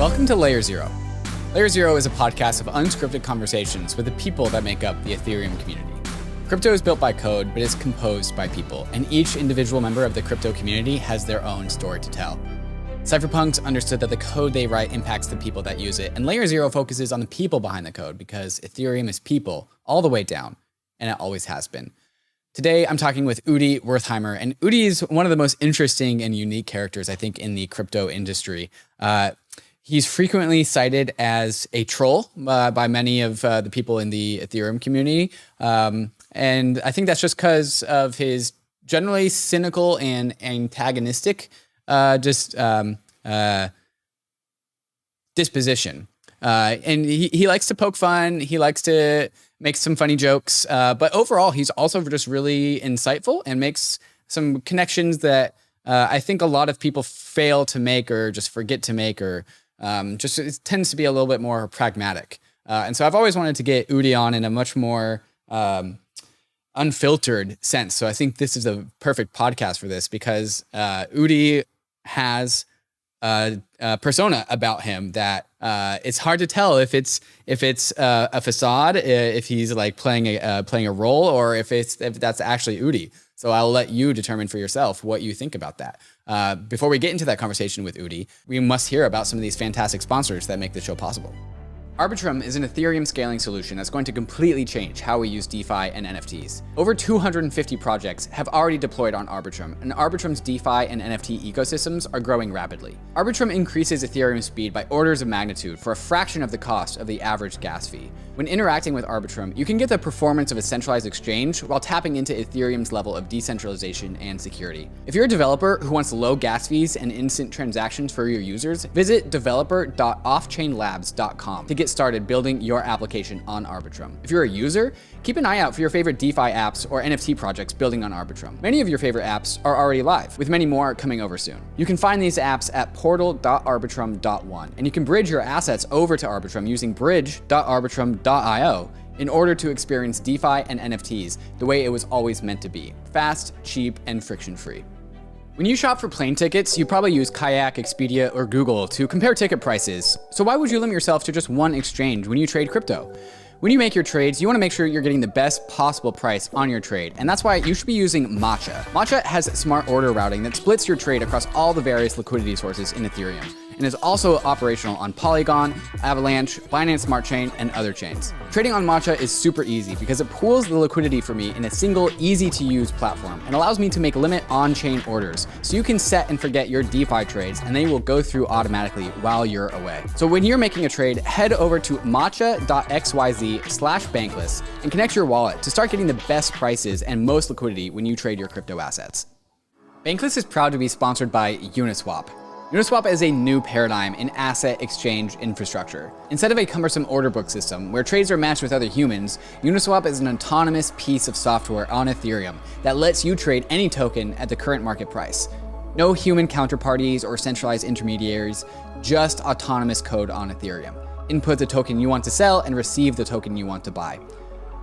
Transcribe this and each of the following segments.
Welcome to Layer Zero. Layer Zero is a podcast of unscripted conversations with the people that make up the Ethereum community. Crypto is built by code, but is composed by people, and each individual member of the crypto community has their own story to tell. Cypherpunks understood that the code they write impacts the people that use it, and Layer Zero focuses on the people behind the code because Ethereum is people all the way down, and it always has been. Today, I'm talking with Udi Wertheimer, and Udi is one of the most interesting and unique characters, I think, in the crypto industry. He's frequently cited as a troll by many of the people in the Ethereum community. And I think that's just because of his generally cynical and antagonistic disposition. And he likes to poke fun. He likes to make some funny jokes. But overall, he's also just really insightful and makes some connections that I think a lot of people fail to make or just forget to make, or just it tends to be a little bit more pragmatic. And so I've always wanted to get Udi on in a much more unfiltered sense. So I think this is a perfect podcast for this because Udi has a persona about him that it's hard to tell if it's a facade, if he's like playing a role, or if that's actually Udi. So I'll let you determine for yourself what you think about that. Before we get into that conversation with Udi, we must hear about some of these fantastic sponsors that make the show possible. ARBITRUM is an Ethereum scaling solution that's going to completely change how we use DeFi and NFTs. Over 250 projects have already deployed on ARBITRUM, and ARBITRUM's DeFi and NFT ecosystems are growing rapidly. ARBITRUM increases Ethereum speed by orders of magnitude for a fraction of the cost of the average gas fee. When interacting with ARBITRUM, you can get the performance of a centralized exchange while tapping into Ethereum's level of decentralization and security. If you're a developer who wants low gas fees and instant transactions for your users, visit developer.offchainlabs.com to get started building your application on ARBITRUM. If you're a user, keep an eye out for your favorite DeFi apps or NFT projects building on ARBITRUM. Many of your favorite apps are already live, with many more coming over soon. You can find these apps at portal.arbitrum.one, and you can bridge your assets over to ARBITRUM using bridge.arbitrum.io in order to experience DeFi and NFTs the way it was always meant to be: fast, cheap, and friction-free. When you shop for plane tickets, you probably use Kayak, Expedia, or Google to compare ticket prices. So why would you limit yourself to just one exchange when you trade crypto? When you make your trades, you want to make sure you're getting the best possible price on your trade, and that's why you should be using MATCHA. MATCHA has smart order routing that splits your trade across all the various liquidity sources in Ethereum, and is also operational on Polygon, Avalanche, Binance Smart Chain, and other chains. Trading on MATCHA is super easy because it pools the liquidity for me in a single, easy-to-use platform and allows me to make limit on-chain orders, so you can set and forget your DeFi trades and they will go through automatically while you're away. So when you're making a trade, head over to matcha.xyz/Bankless and connect your wallet to start getting the best prices and most liquidity when you trade your crypto assets. Bankless is proud to be sponsored by UNISWAP. UNISWAP is a new paradigm in asset exchange infrastructure. Instead of a cumbersome order book system where trades are matched with other humans, UNISWAP is an autonomous piece of software on Ethereum that lets you trade any token at the current market price. No human counterparties or centralized intermediaries, just autonomous code on Ethereum. Input the token you want to sell and receive the token you want to buy.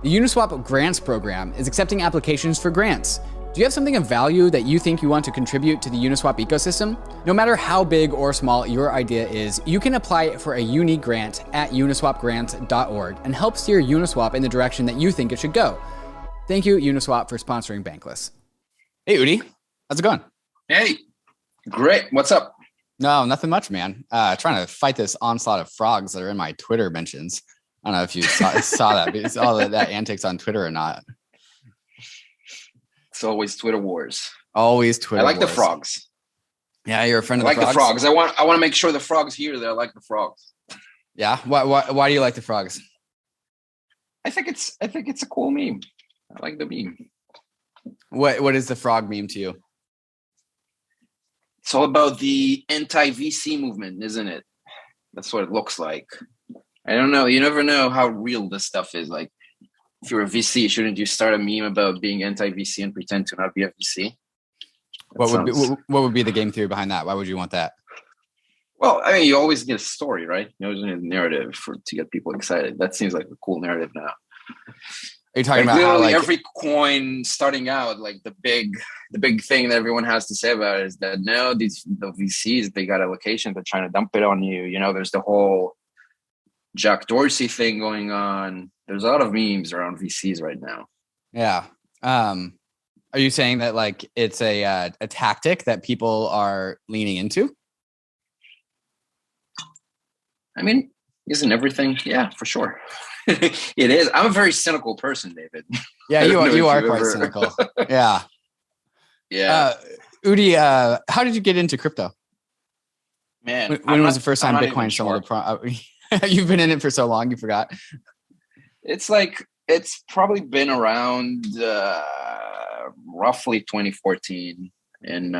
The UNISWAP Grants program is accepting applications for grants. Do you have something of value that you think you want to contribute to the Uniswap ecosystem? No matter how big or small your idea is, you can apply for a unique grant at uniswapgrant.org and help steer Uniswap in the direction that you think it should go. Thank you, Uniswap, for sponsoring Bankless. Hey, Udi. How's it going? Hey, great. What's up? No, nothing much, man. Trying to fight this onslaught of frogs that are in my Twitter mentions. I don't know if you saw that, but it's all that antics on Twitter or not. It's always Twitter wars. Always Twitter wars. I like the frogs. Yeah, you're a friend of the frogs? I like the frogs. I want to make sure the frogs hear that I like the frogs. Yeah. Why do you like the frogs? I think it's a cool meme. I like the meme. What is the frog meme to you? It's all about the anti-VC movement, isn't it? That's what it looks like. I don't know. You never know how real this stuff is. Like, if you're a VC, shouldn't you start a meme about being anti-VC and pretend to not be a VC? What would be the game theory behind that? Why would you want that? Well, I mean, you always need a story, right? You always need a narrative to get people excited. That seems like a cool narrative now. Are you talking Like about how literally like every coin starting out, like the big thing that everyone has to say about it is that no, the VCs, they got allocations, they're trying to dump it on you. You know, there's the whole Jack Dorsey thing going on. There's a lot of memes around VCs right now. yeah. Are you saying that like it's a tactic that people are leaning into? I mean, isn't everything? Yeah, for sure. It is. I'm a very cynical person, David. Yeah, I don't know you if are you quite ever- cynical. Yeah. Yeah, Udi, how did you get into crypto? man. When was the first time I'm not even Bitcoin sure. sold? You've been in it for so long, you forgot. It's probably been around roughly 2014, and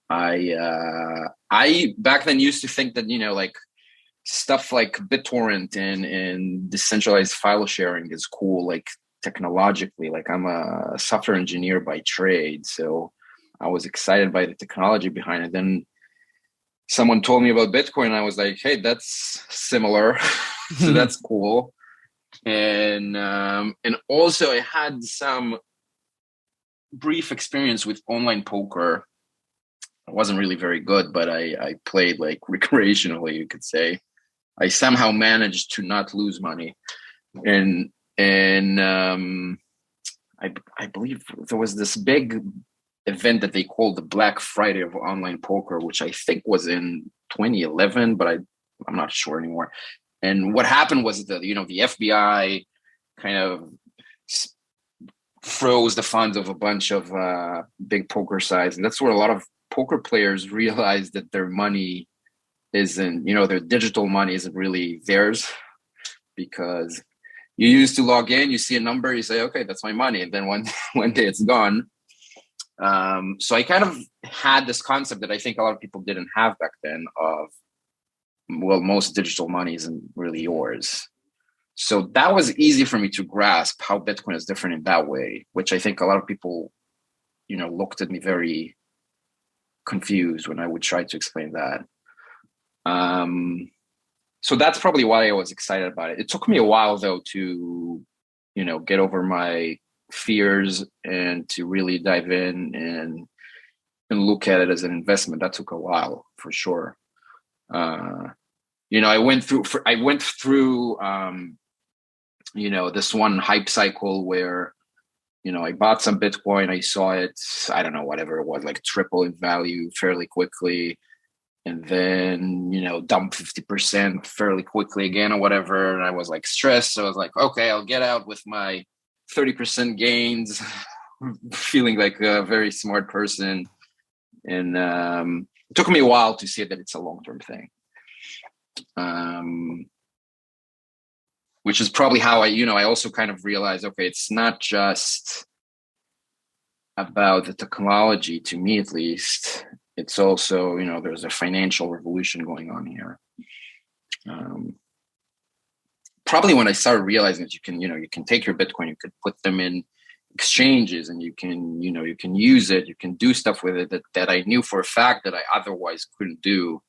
I back then used to think that, you know, like stuff like BitTorrent and decentralized file sharing is cool, like technologically. Like I'm a software engineer by trade, so I was excited by the technology behind it. Then someone told me about Bitcoin, and I was like, hey, that's similar. So that's cool. And also I had some brief experience with online poker. I wasn't really very good, but I played like recreationally, you could say. I somehow managed to not lose money. And I believe there was this big event that they called the Black Friday of online poker, which I think was in 2011, but I'm not sure anymore. And what happened was that, you know, the FBI kind of froze the funds of a bunch of big poker sites. And that's where a lot of poker players realized that their money isn't, you know, their digital money isn't really theirs, because you used to log in, you see a number, you say, okay, that's my money. And then one day it's gone. So I kind of had this concept that I think a lot of people didn't have back then of, well, most digital money isn't really yours. So that was easy for me to grasp how Bitcoin is different in that way, which I think a lot of people, you know, looked at me very confused when I would try to explain that. So that's probably why I was excited about it. It took me a while, though, to, you know, get over my fears and to really dive in and look at it as an investment. That took a while, for sure. You know, I went through, you know, this one hype cycle where, you know, I bought some Bitcoin, I saw it, I don't know, whatever it was, like triple in value fairly quickly. And then, you know, dump 50% fairly quickly again or whatever. And I was like stressed. So I was like, okay, I'll get out with my 30% gains, feeling like a very smart person. And it took me a while to see that it's a long-term thing. Which is probably how I also kind of realized, okay, it's not just about the technology, to me at least. It's also, you know, there's a financial revolution going on here. Probably when I started realizing that you can take your Bitcoin, you could put them in exchanges, and you can use it, you can do stuff with it that I knew for a fact that I otherwise couldn't do.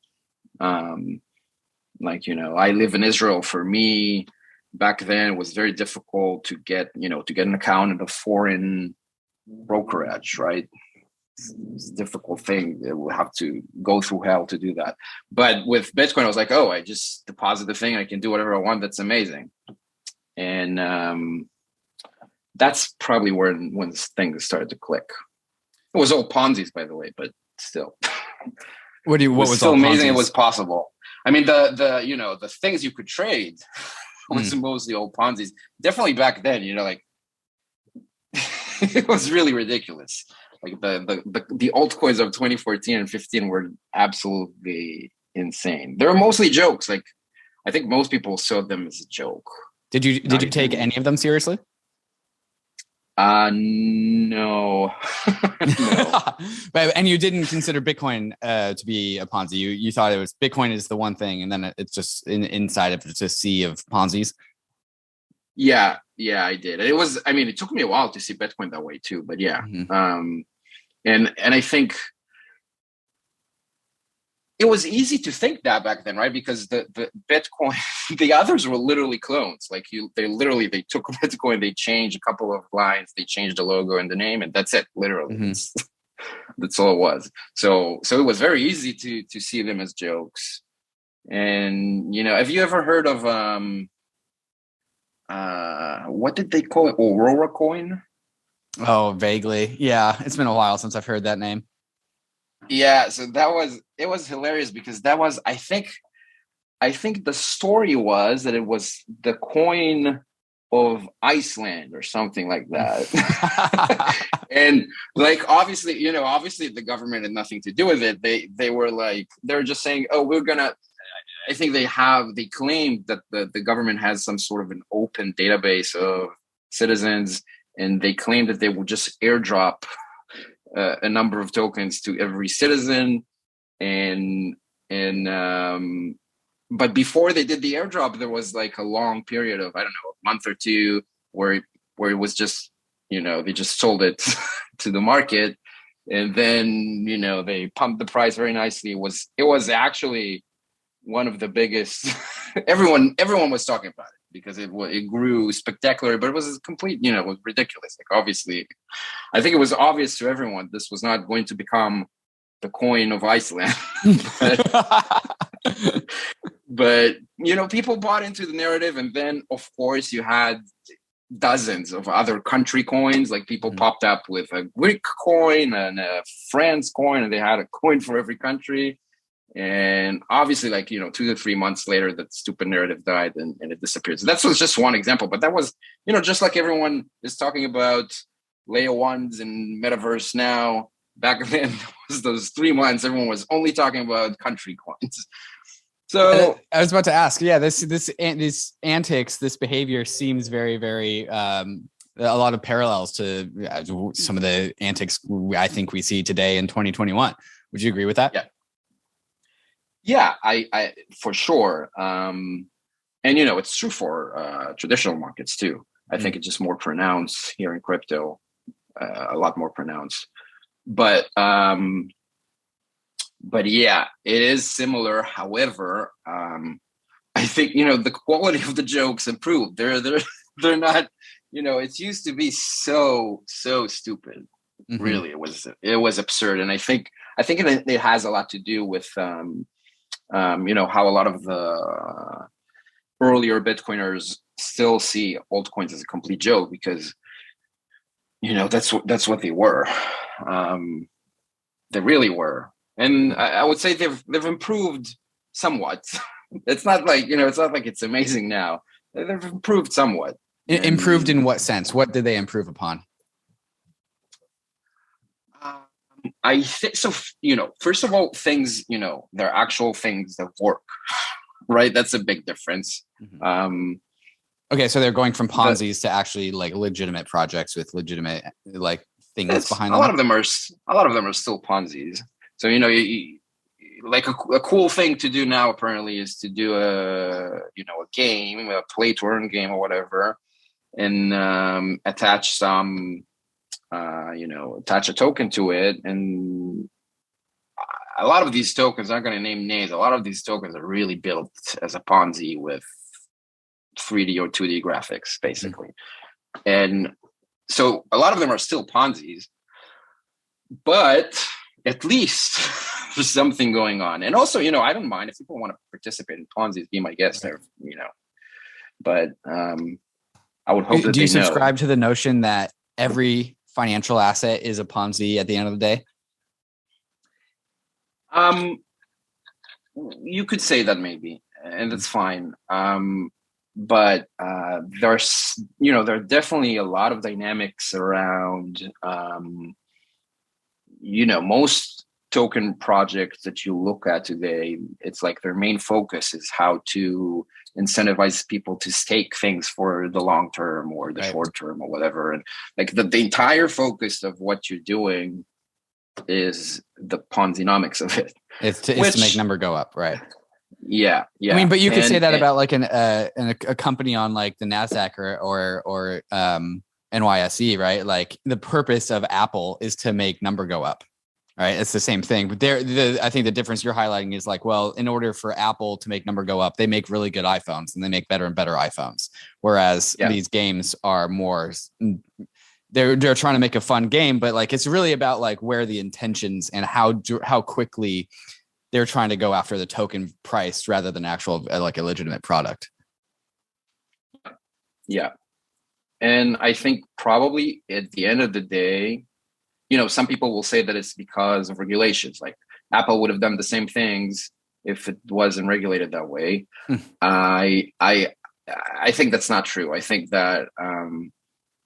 Like, you know, I live in Israel. For me, back then, it was very difficult to get an account at a foreign brokerage, right? It's a difficult thing. It will have to go through hell to do that. But with Bitcoin, I was like, oh, I just deposit the thing. I can do whatever I want. That's amazing. And that's probably when things started to click. It was all Ponzis, by the way, but still. What was still all amazing? Ponzis? It was possible. I mean, the things you could trade was mostly old Ponzis. Definitely back then, you know, like it was really ridiculous. Like the altcoins of 2014 and 15 were absolutely insane. They were mostly jokes. Like, I think most people saw them as a joke. Did you take any of them seriously? No. No. And you didn't consider Bitcoin to be a Ponzi. You thought it was Bitcoin is the one thing, and then it's just inside of it's a sea of Ponzis. Yeah, I did. It was. I mean, it took me a while to see Bitcoin that way too. But yeah, and I think it was easy to think that back then, right? Because the Bitcoin, the others were literally clones. Like they took Bitcoin, they changed a couple of lines, they changed the logo and the name, and that's it. Literally, that's all it was. So it was very easy to see them as jokes. And have you ever heard of what did they call it? Aurora coin? Oh, vaguely. Yeah, it's been a while since I've heard that name. Yeah, so it was hilarious because that was I think the story was that it was the coin of Iceland or something like that. And like obviously the government had nothing to do with it. They were just saying, oh, we're gonna, I think they claimed that the government has some sort of an open database of citizens, and they claimed that they would just airdrop a number of tokens to every citizen, and but before they did the airdrop, there was like a long period of, I don't know, a month or two where it was just, they just sold it to the market, and then they pumped the price very nicely. It was actually one of the biggest. everyone was talking about it because it grew spectacular, but it was complete, it was ridiculous. Like obviously, I think it was obvious to everyone this was not going to become the coin of Iceland. But people bought into the narrative, and then of course you had dozens of other country coins. Like people popped up with a Greek coin and a France coin, and they had a coin for every country. And obviously, 2 to 3 months later, that stupid narrative died and it disappeared. So that was just one example. But that was, just like everyone is talking about layer ones and metaverse now, back then was those 3 months, everyone was only talking about country coins. So I was about to ask, yeah, these antics, this behavior seems very, very a lot of parallels to some of the antics I think we see today in 2021. Would you agree with that? Yeah, I for sure. And it's true for traditional markets too. I think it's just more pronounced here in crypto, a lot more pronounced. But yeah, it is similar. However, I think the quality of the jokes improved. They're not. It used to be so stupid. Mm-hmm. Really, it was absurd, and I think it has a lot to do with how a lot of the earlier Bitcoiners still see altcoins as a complete joke because that's what they were. They really were. And I would say they've improved somewhat. It's not like it's amazing now. They've improved somewhat. Improved in what sense? What did they improve upon? I think so. First of all, things they're actual things that work, right? That's a big difference. Mm-hmm. Okay, so they're going from Ponzis to actually like legitimate projects with legitimate things behind them. A lot of them are still Ponzis. So a cool thing to do now apparently is to do a game, a play to earn game or whatever, and attach some attach a token to it. And a lot of these tokens, I'm not going to name names, a lot of these tokens are really built as a Ponzi with 3D or 2D graphics, basically. Mm-hmm. And so a lot of them are still Ponzis, but at least there's something going on. And also, I don't mind if people want to participate in Ponzi's, be my guest there, but I would hope that do you subscribe to the notion that every financial asset is a Ponzi at the end of the day? You could say that maybe, and that's fine. But there's, there are definitely a lot of dynamics around, most token projects that you look at today. It's like their main focus is how to incentivize people to stake things for the long term or the short term or whatever. And like the entire focus of what you're doing is the Ponzinomics of it. It's to make number go up, right? Yeah. I mean, but you could say that about like a company on like the NASDAQ or NYSE, right? Like the purpose of Apple is to make number go up, right? It's the same thing. But I think the difference you're highlighting is like, well, in order for Apple to make number go up, they make really good iPhones and they make better and better iPhones. Whereas these games are more, they're trying to make a fun game, but like, it's really about like where the intentions and how quickly they're trying to go after the token price rather than actual like a legitimate product. Yeah. And I think probably at the end of the day, some people will say that it's because of regulations. Like Apple would have done the same things if it wasn't regulated that way. I think that's not true. I think that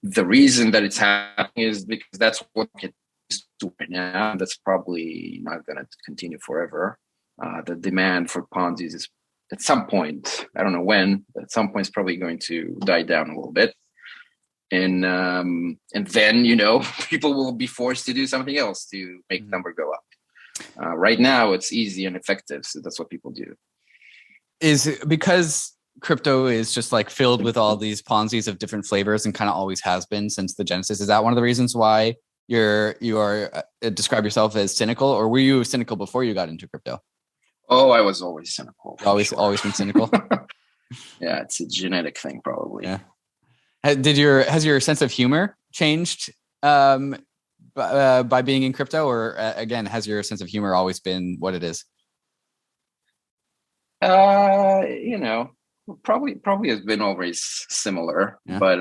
the reason that it's happening is because that's what it's doing right now. That's probably not going to continue forever. The demand for Ponzis is at some point, I don't know when, but at some point it's probably going to die down a little bit. And then, people will be forced to do something else to make the number go up. Right now, it's easy and effective. So that's what people do. Is it because crypto is just like filled with all these Ponzi's of different flavors and kind of always has been since the genesis? Is that one of the reasons why you are describe yourself as cynical, or were you cynical before you got into crypto? Oh, I was always cynical. Always been cynical. Yeah, it's a genetic thing, probably. Yeah. Has your sense of humor changed by being in crypto, or again, has your sense of humor always been what it is? Probably has been always similar, but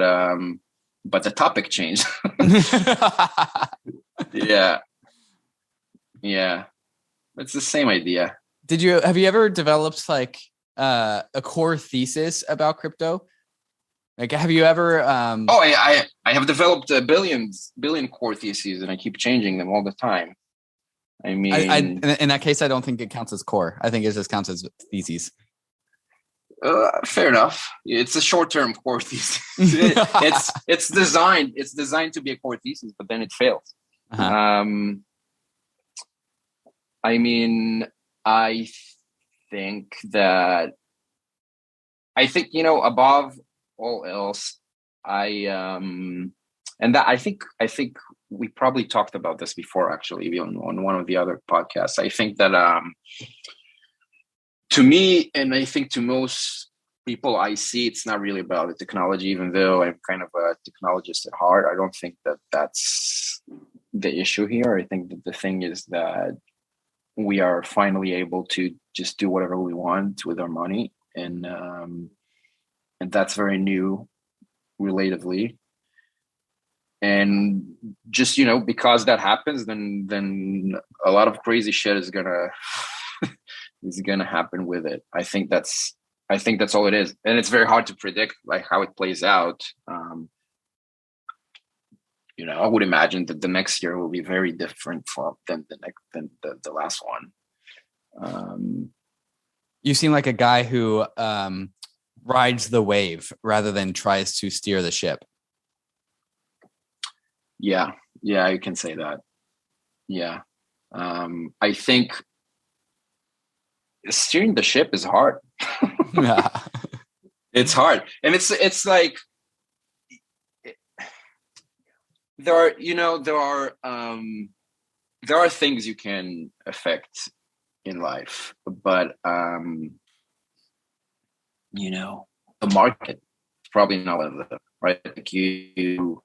the topic changed. Yeah. It's the same idea. Have you ever developed like a core thesis about crypto? Like, have you ever? I have developed a billion core theses, and I keep changing them all the time. I mean, in that case, I don't think it counts as core. I think it just counts as theses. Fair enough. It's a short-term core thesis. It's designed to be a core thesis, but then it fails. Uh-huh. I mean, I think above all else, I think we probably talked about this before, actually, on one of the other podcasts. I think that to me, and I think to most people I see, it's not really about the technology, even though I'm kind of a technologist at heart. I don't think that that's the issue here. I think that the thing is that we are finally able to just do whatever we want with our money. And that's very new, relatively. And just, because that happens, then a lot of crazy shit is gonna happen with it. I think that's all it is. And it's very hard to predict like how it plays out. I would imagine that the next year will be very different than the last one. You seem like a guy who rides the wave rather than tries to steer the ship. Yeah, you can say that. Yeah. I think steering the ship is hard. Yeah. It's hard. And it's like there are things you can affect in life, but the market is probably not one of them, right? Like you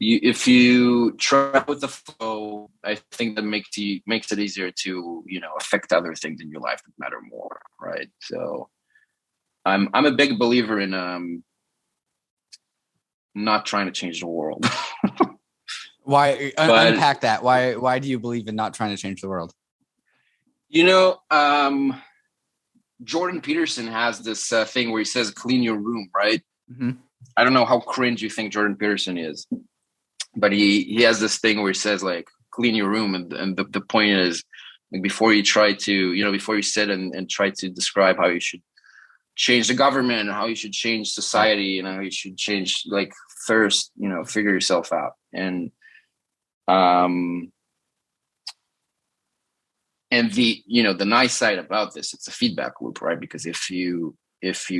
if you try with the flow, I think that makes it easier to affect other things in your life that matter more, right? So I'm a big believer in not trying to change the world. Why? Unpack that. Why do you believe in not trying to change the world? Jordan Peterson has this thing where he says, "Clean your room," right? Mm-hmm. I don't know how cringe you think Jordan Peterson is, but he has this thing where he says like, "Clean your room," and the point is, like, before you try to, before you sit and try to describe how you should change the government, how you should change society, and how you should change, like, first, figure yourself out. And the nice side about this, it's a feedback loop, right? Because if you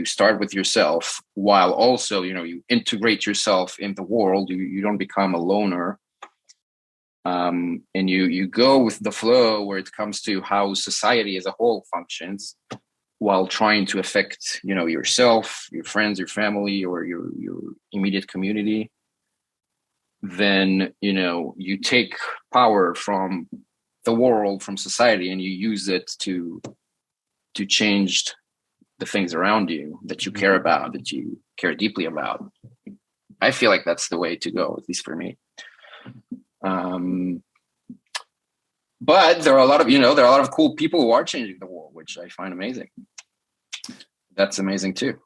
start with yourself while also, you integrate yourself in the world, you don't become a loner. and you go with the flow where it comes to how society as a whole functions, while trying to affect, you know, yourself, your friends, your family, or your immediate community, then, you know, you take power from the world, from society, and you use it to change the things around you that you care about, that you care deeply about. I feel like that's the way to go, at least for me. But there are a lot of, you know, there are a lot of cool people who are changing the world, which I find amazing. That's amazing too.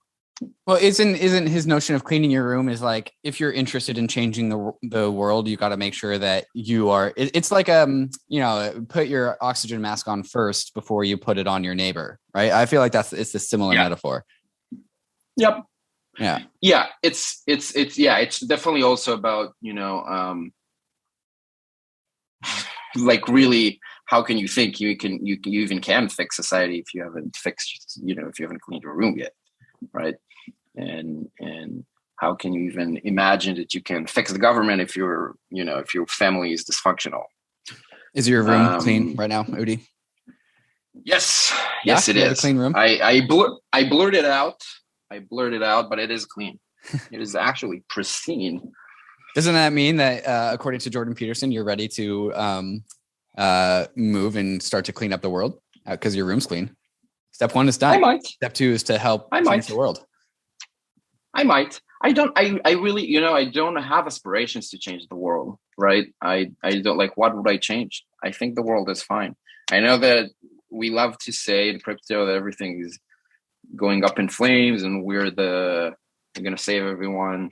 Well, isn't his notion of cleaning your room is like, if you're interested in changing the world, you got to make sure that you are. It's like you know, put your oxygen mask on first before you put it on your neighbor, right? I feel like it's a similar metaphor. Yep. Yeah. Yeah. It's definitely also about, you know, like really, how can you think you even can fix society if you haven't fixed, you know, if you haven't cleaned your room yet, right? And how can you even imagine that you can fix the government if you're, you know, if your family is dysfunctional? Is your room clean right now, Udi? Yes, Yeah, yes, it you have is. a clean room. I blurred it out. But it is clean. It is actually pristine. Doesn't that mean that, according to Jordan Peterson, you're ready to move and start to clean up the world because your room's clean? Step 1 is done. I might. Step 2 is to help change the world. I might. I really, you know, I don't have aspirations to change the world, right? I don't, like, what would I change? I think the world is fine. I know that we love to say in crypto that everything is going up in flames and we're going to save everyone.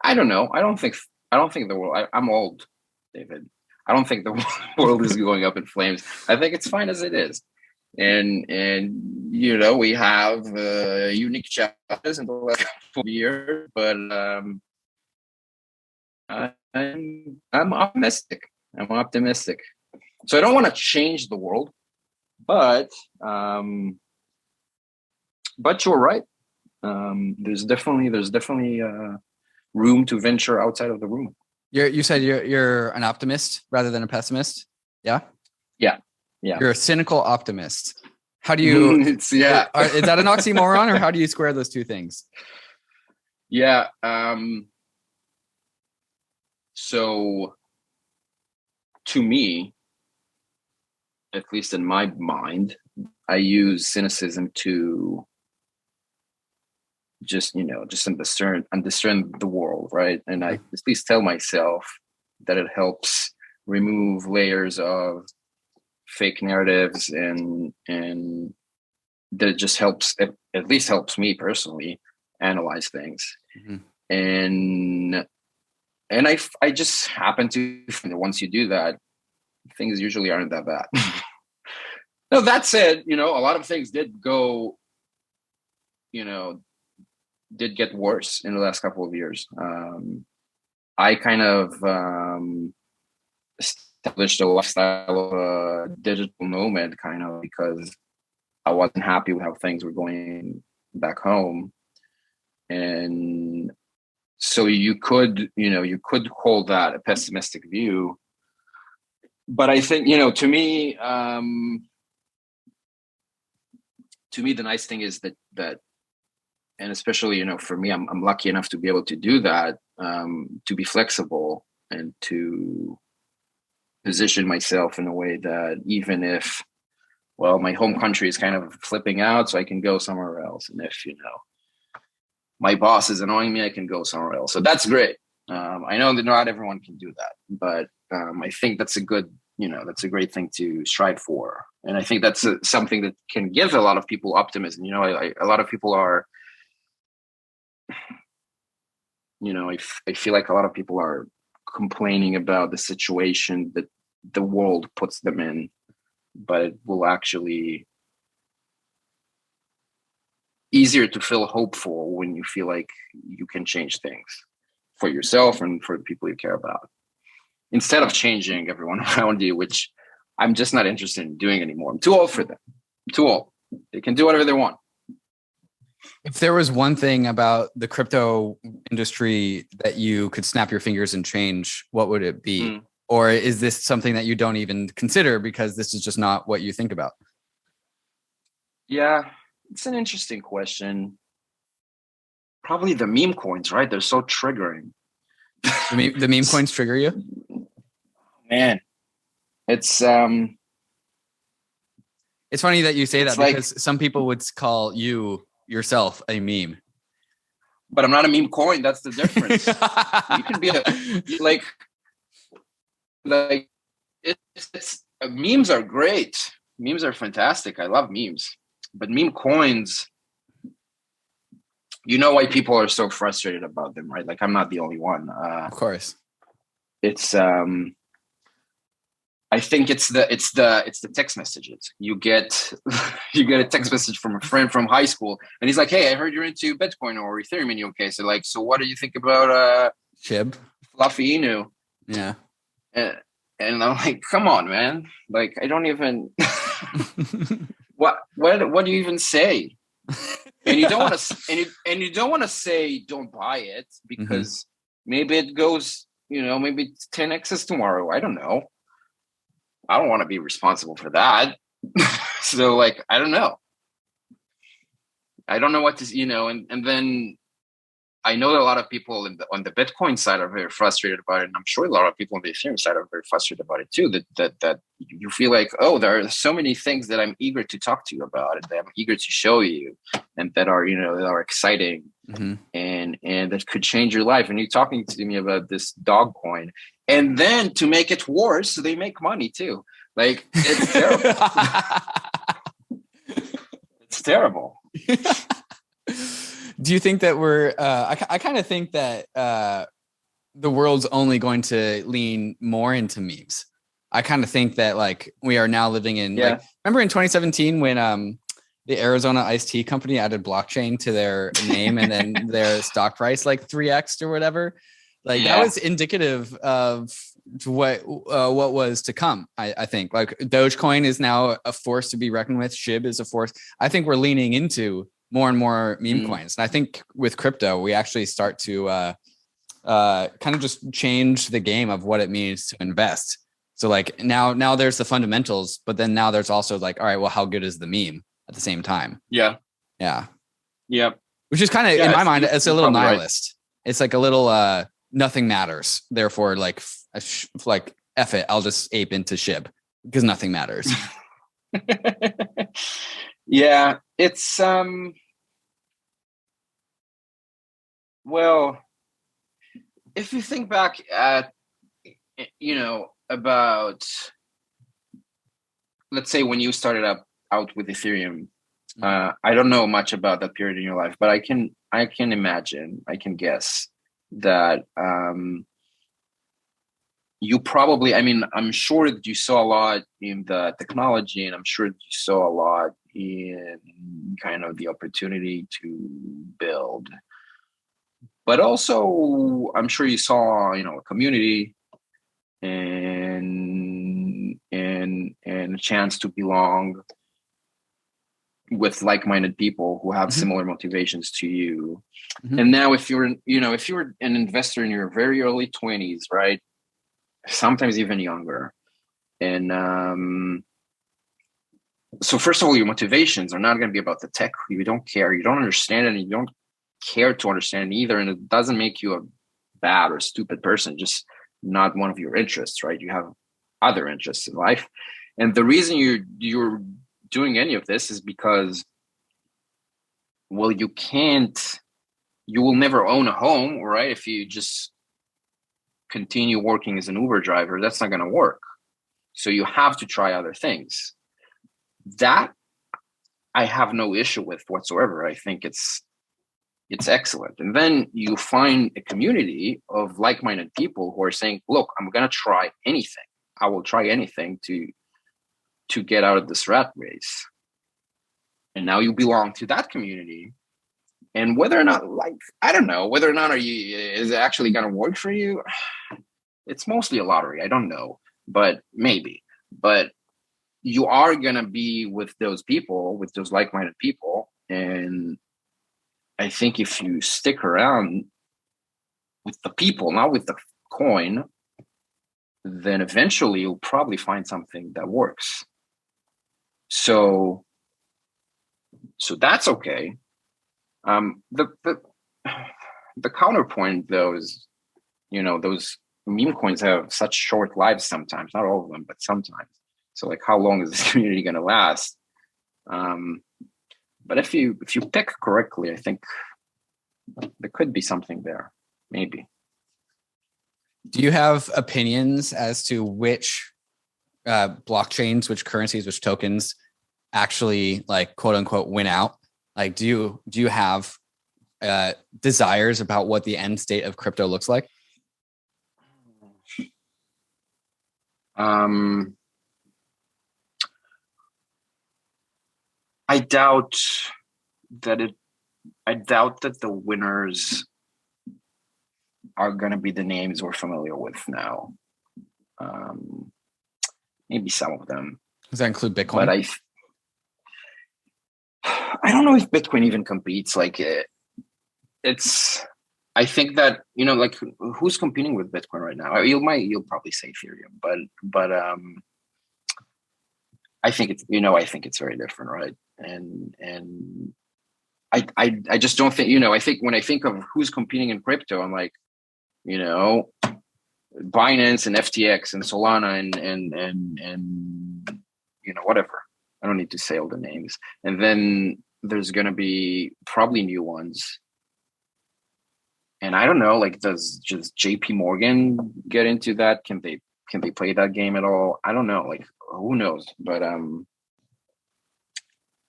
I don't know. I don't think the world, I'm old, David. I don't think the world is going up in flames. I think it's fine as it is. And you know, we have unique challenges in the last couple of years, but I'm optimistic. So I don't want to change the world, but you're right. There's definitely room to venture outside of the room. You said you're an optimist rather than a pessimist. Yeah. Yeah. You're a cynical optimist. How do you? Is that an oxymoron, or how do you square those two things? Yeah. So, to me, at least in my mind, I use cynicism to just understand the world, right? And I at least tell myself that it helps remove layers of fake narratives, and that it just helps, at least helps me personally analyze things. And I just happen to find that once you do that, things usually aren't that bad. Now, that said, you know, a lot of things did get worse in the last couple of years. I kind of established a lifestyle of a digital nomad, kind of, because I wasn't happy with how things were going back home. And so you could hold that a pessimistic view. But I think, you know, to me, the nice thing is that, and especially, you know, for me, I'm lucky enough to be able to do that, to be flexible and to position myself in a way that even if, well, my home country is kind of flipping out, so I can go somewhere else. And if, you know, my boss is annoying me, I can go somewhere else. So that's great. I know that not everyone can do that, but I think that's a great thing to strive for. And I think that's something that can give a lot of people optimism. You know, a lot of people are, you know, I feel like a lot of people are complaining about the situation that the world puts them in, but it will actually easier to feel hopeful when you feel like you can change things for yourself and for the people you care about, instead of changing everyone around you, which I'm just not interested in doing anymore. I'm too old for them. I'm too old. They can do whatever they want. If there was one thing about the crypto industry that you could snap your fingers and change, what would it be? Or is this something that you don't even consider because this is just not what you think about? Yeah, it's an interesting question. Probably the meme coins, right? They're so triggering. The meme coins trigger you? Man, it's funny that you say that, like, because some people would call you yourself a meme. But I'm not a meme coin. That's the difference. You can be like it's memes are great. Memes are fantastic. I love memes. But meme coins, you know why people are so frustrated about them, right? Like, I'm not the only one. Of course. It's I think it's the text messages. You get a text message from a friend from high school, and he's like, "Hey, I heard you're into Bitcoin or Ethereum in your case. So like, so what do you think about Shib, Fluffy Inu?" Yeah. And I'm like, "Come on, man! Like, I don't even what do you even say?" And you don't want to and you don't want to say don't buy it, because maybe it goes, maybe it's 10x's tomorrow. I don't know. I don't want to be responsible for that. So like, I don't know. I don't know what to, and then I know that a lot of people on the Bitcoin side are very frustrated about it. And I'm sure a lot of people on the Ethereum side are very frustrated about it too, that you feel like, oh, there are so many things that I'm eager to talk to you about and that I'm eager to show you, and that are, that are exciting and that could change your life. And you're talking to me about this dog coin. And then to make it worse, they make money too. Like, it's terrible. It's terrible. Do you think that we're, I kind of think that the world's only going to lean more into memes. I kind of think that like we are now living in, like, remember in 2017 when the Arizona iced tea company added blockchain to their name and then their stock price like 3x or whatever? Like that was indicative of what was to come. I think like Dogecoin is now a force to be reckoned with. SHIB is a force. I think we're leaning into more and more meme coins. And I think with crypto, we actually start to kind of just change the game of what it means to invest. So like now there's the fundamentals, but then now there's also like, all right, well, how good is the meme at the same time? Yeah. Which is kind of, in my mind, it's a little nihilist. Right. It's like a little nothing matters. Therefore, like F it, I'll just ape into SHIB because nothing matters. Yeah, it's well, if you think back at about, let's say, when you started out with Ethereum, I don't know much about that period in your life, but I can imagine, I can guess that you probably, I'm sure that you saw a lot in the technology, and I'm sure that you saw a lot in kind of the opportunity to build. But also, I'm sure you saw, a community and a chance to belong with like-minded people who have similar motivations to you. And now if you're an investor in your very early 20s, right? Sometimes even younger. And so first of all, your motivations are not going to be about the tech. You don't care. You don't understand it. And you don't care to understand it either. And it doesn't make you a bad or stupid person, just not one of your interests, right? You have other interests in life. And the reason you're doing any of this is because, well, you will never own a home, right? If you just continue working as an Uber driver, that's not going to work. So you have to try other things. That I have no issue with whatsoever. I think it's excellent. And then you find a community of like-minded people who are saying, look, I'm going to try anything. I will try anything to get out of this rat race. And now you belong to that community. And whether or not, I don't know, whether or not is it actually going to work for you? It's mostly a lottery. I don't know, but maybe. But you are going to be with those people, with those like-minded people. And I think if you stick around with the people, not with the coin, then eventually you'll probably find something that works. So that's okay. The counterpoint though is, those meme coins have such short lives sometimes, not all of them, but sometimes. So like, how long is this community going to last? But if you pick correctly, I think there could be something there, maybe. Do you have opinions as to which blockchains, which currencies, which tokens actually, like, quote unquote, win out? Like, do you have desires about what the end state of crypto looks like? I doubt that the winners are going to be the names we're familiar with now. Maybe some of them. Does that include Bitcoin? But I don't know if Bitcoin even competes. Like, I think that, like, who's competing with Bitcoin right now? You'll probably say Ethereum, but I think it's very different, right? And I just don't think, I think when I think of who's competing in crypto, I'm like, Binance and FTX and Solana and whatever. I don't need to say all the names. And then there's going to be probably new ones. And I don't know, like, does just JP Morgan get into that? Can they play that game at all? I don't know. Like, who knows? But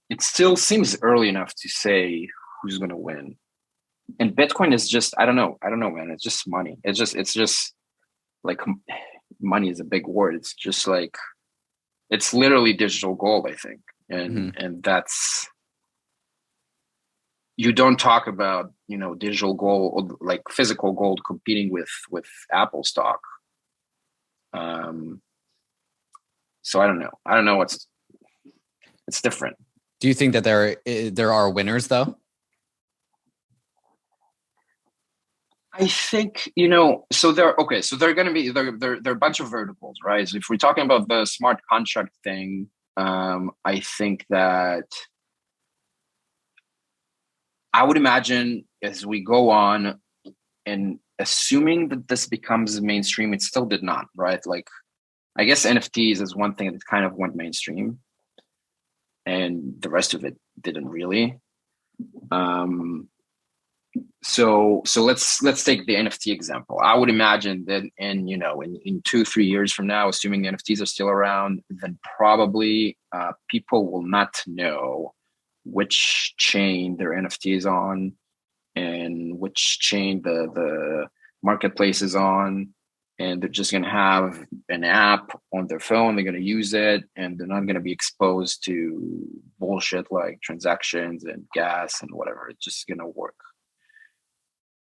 it still seems early enough to say who's going to win. And Bitcoin is just, I don't know, man. It's just money. It's just like, money is a big word. It's just like, it's literally digital gold, I think. And that's, you don't talk about, digital gold, like physical gold, competing with Apple stock. So I don't know. It's different. Do you think that there are winners though? I think, so they're going to be, they're a bunch of verticals, right? So if we're talking about the smart contract thing, I think that I would imagine as we go on, and assuming that this becomes mainstream, it still did not, right? Like, I guess NFTs is one thing that kind of went mainstream, and the rest of it didn't really. So let's take the NFT example. I would imagine that in 2-3 years from now, assuming the NFTs are still around, then probably people will not know which chain their NFT is on and which chain the marketplace is on. And they're just going to have an app on their phone. They're going to use it, and they're not going to be exposed to bullshit like transactions and gas and whatever. It's just going to work.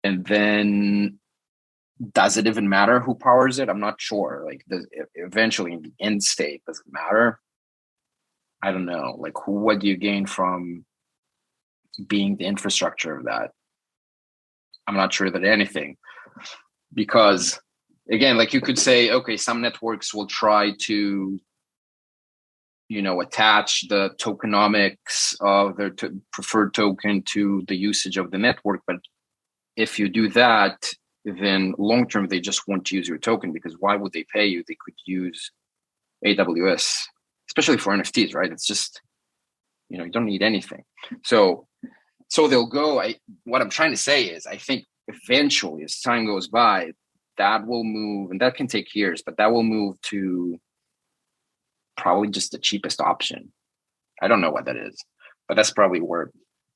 And then, does it even matter who powers it? I'm not sure. Like, eventually in the end state, does it matter? I don't know. Like, what do you gain from being the infrastructure of that? I'm not sure that anything, because again, like, you could say, okay, some networks will try to, attach the tokenomics of their preferred token to the usage of the network. But if you do that, then long term, they just won't use your token, because why would they pay you? They could use AWS, especially for NFTs, right? It's just, you don't need anything. So they'll go. What I'm trying to say is, I think eventually, as time goes by, that will move, and that can take years, but that will move to probably just the cheapest option. I don't know what that is, but that's probably where,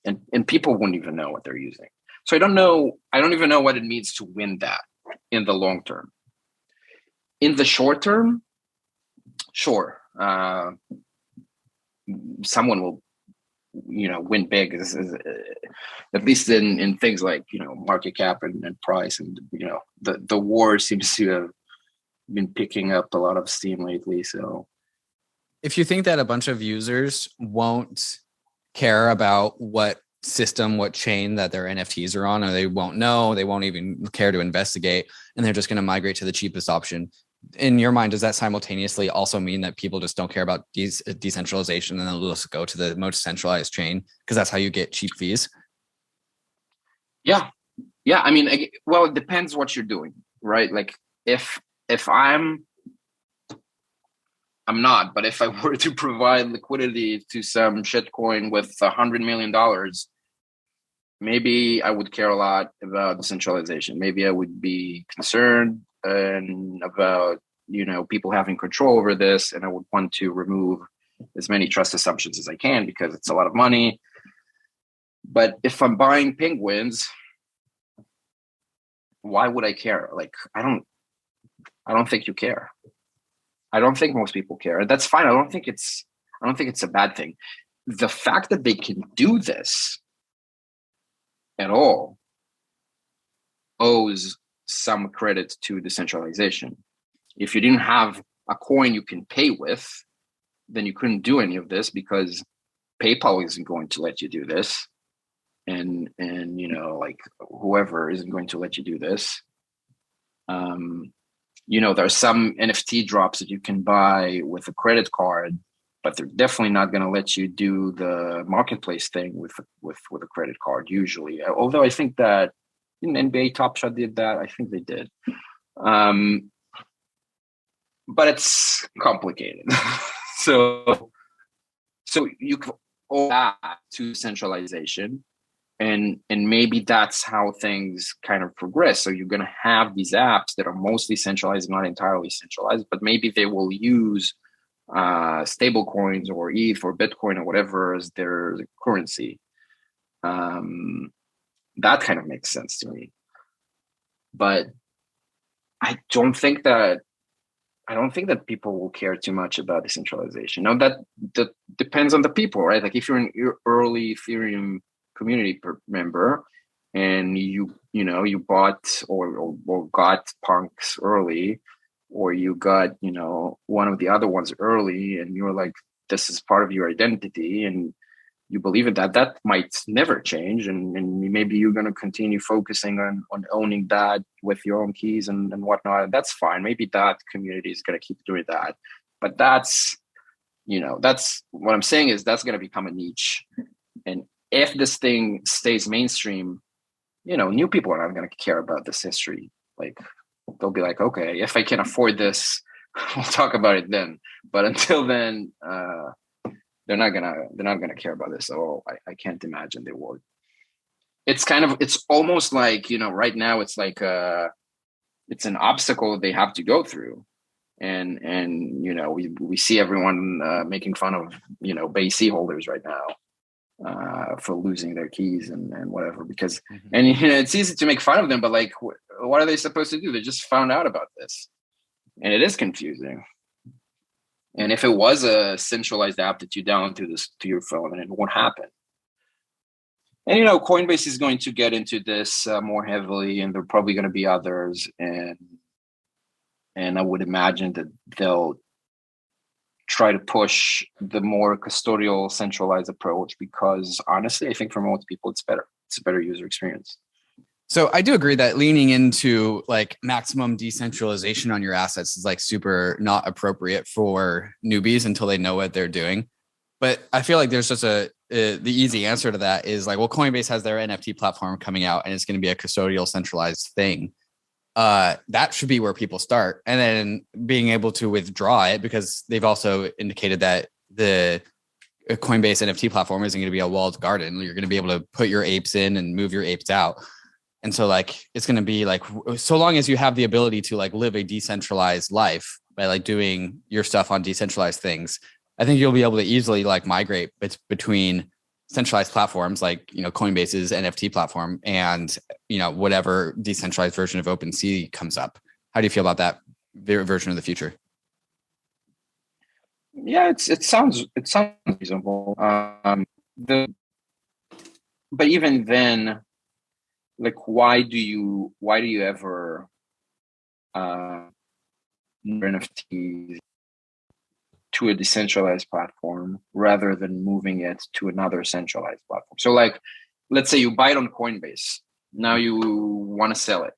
and people wouldn't even know what they're using. So I don't even know what it means to win that in the long term. In the short term, sure, someone will, win big, at least in things like, market cap and price, and the war seems to have been picking up a lot of steam lately. So if you think that a bunch of users won't care about what system, what chain that their NFTs are on, or they won't know, they won't even care to investigate, and they're just going to migrate to the cheapest option, in your mind, does that simultaneously also mean that people just don't care about decentralization and then they'll just go to the most centralized chain because that's how you get cheap fees? Yeah. Yeah. I mean, well, it depends what you're doing, right? Like if I'm not, but if I were to provide liquidity to some shitcoin with $100 million, maybe I would care a lot about decentralization. Maybe I would be concerned and about, people having control over this, and I would want to remove as many trust assumptions as I can because it's a lot of money. But if I'm buying penguins, why would I care? Like, I don't think you care. I don't think most people care. That's fine. I don't think it's a bad thing. The fact that they can do this at all owes some credit to decentralization. If you didn't have a coin you can pay with, then you couldn't do any of this because PayPal isn't going to let you do this. And like whoever isn't going to let you do this. There are some NFT drops that you can buy with a credit card, but they're definitely not going to let you do the marketplace thing with a credit card usually. Although I think that NBA Top Shot did that. I think they did. But it's complicated. so you can owe that to centralization. And maybe that's how things kind of progress. So you're going to have these apps that are mostly centralized, not entirely centralized, but maybe they will use stable coins or ETH or Bitcoin or whatever as their currency. That kind of makes sense to me. But I don't think that people will care too much about decentralization. Now that depends on the people, right? Like if you're an early Ethereum community member and you bought or got punks early, or you got one of the other ones early, and you're like, this is part of your identity and you believe in that might never change, and maybe you're going to continue focusing on owning that with your own keys and whatnot. That's fine. Maybe that community is going to keep doing that, but that's what I'm saying is that's going to become a niche. And if this thing stays mainstream, new people are not going to care about this history. Like they'll be like, okay, if I can afford this, we'll talk about it then. But until then, they're not gonna care about this at all. I can't imagine they would. It's almost like, right now it's like it's an obstacle they have to go through. And we see everyone making fun of, BAYC holders right now. For losing their keys and whatever, because and it's easy to make fun of them, but like what are they supposed to do? They just found out about this, and it is confusing. And if it was a centralized app that you download to your phone, and it won't happen. And Coinbase is going to get into this more heavily, and there are probably going to be others, and I would imagine that they'll try to push the more custodial centralized approach, because honestly, I think for most people, it's better. It's a better user experience. So I do agree that leaning into like maximum decentralization on your assets is like super not appropriate for newbies until they know what they're doing. But I feel like there's just the easy answer to that is like, well, Coinbase has their NFT platform coming out and it's going to be a custodial centralized thing. That should be where people start, and then being able to withdraw it, because they've also indicated that the Coinbase NFT platform isn't going to be a walled garden. You're going to be able to put your apes in and move your apes out. And so like, it's going to be like, so long as you have the ability to like live a decentralized life by like doing your stuff on decentralized things, I think you'll be able to easily like migrate between centralized platforms like, Coinbase's NFT platform and, whatever decentralized version of OpenSea comes up. How do you feel about that version of the future? Yeah, it sounds reasonable. But even then, like, why do you ever NFTs to a decentralized platform rather than moving it to another centralized platform? So like, let's say you buy it on Coinbase. Now you want to sell it.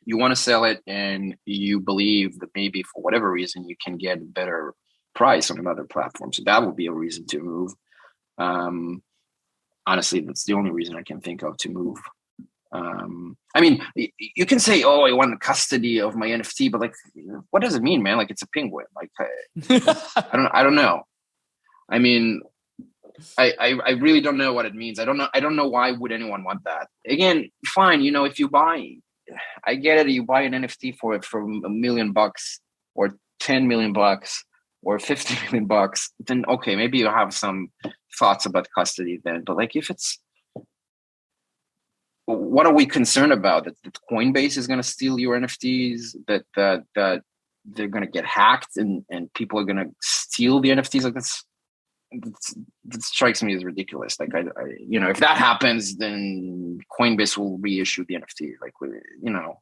you want to sell it and you believe that maybe for whatever reason you can get a better price on another platform. So that would be a reason to move. Honestly, that's the only reason I can think of to move. I mean, you can say, "Oh, I want custody of my NFT," but like, what does it mean, man? Like, it's a penguin. Like, I don't know. I mean, I really don't know what it means. I don't know why would anyone want that. Again, fine. You know, if you buy, I get it. You buy an NFT for $1 million or $10 million or $50 million, then okay, maybe you have some thoughts about custody then. But like, if it's, what are we concerned about? That Coinbase is going to steal your NFTs? That they're going to get hacked and people are going to steal the NFTs? Like, that strikes me as ridiculous. Like, I you know, if that happens, then Coinbase will reissue the NFT. Like, you know,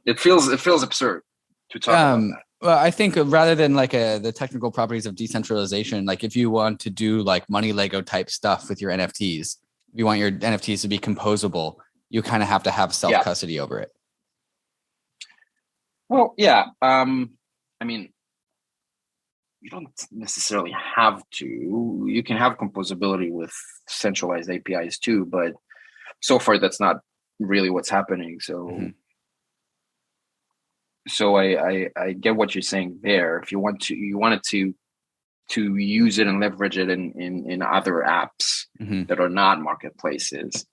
it feels absurd to talk about that. Well, I think rather than like the technical properties of decentralization, like if you want to do like money Lego type stuff with your NFTs, if you want your NFTs to be composable, you kind of have to have self-custody over it. Well, yeah. I mean, you don't necessarily have to. You can have composability with centralized APIs too, but so far that's not really what's happening. So, so I get what you're saying there. If you wanted to use it and leverage it in other apps that are not marketplaces.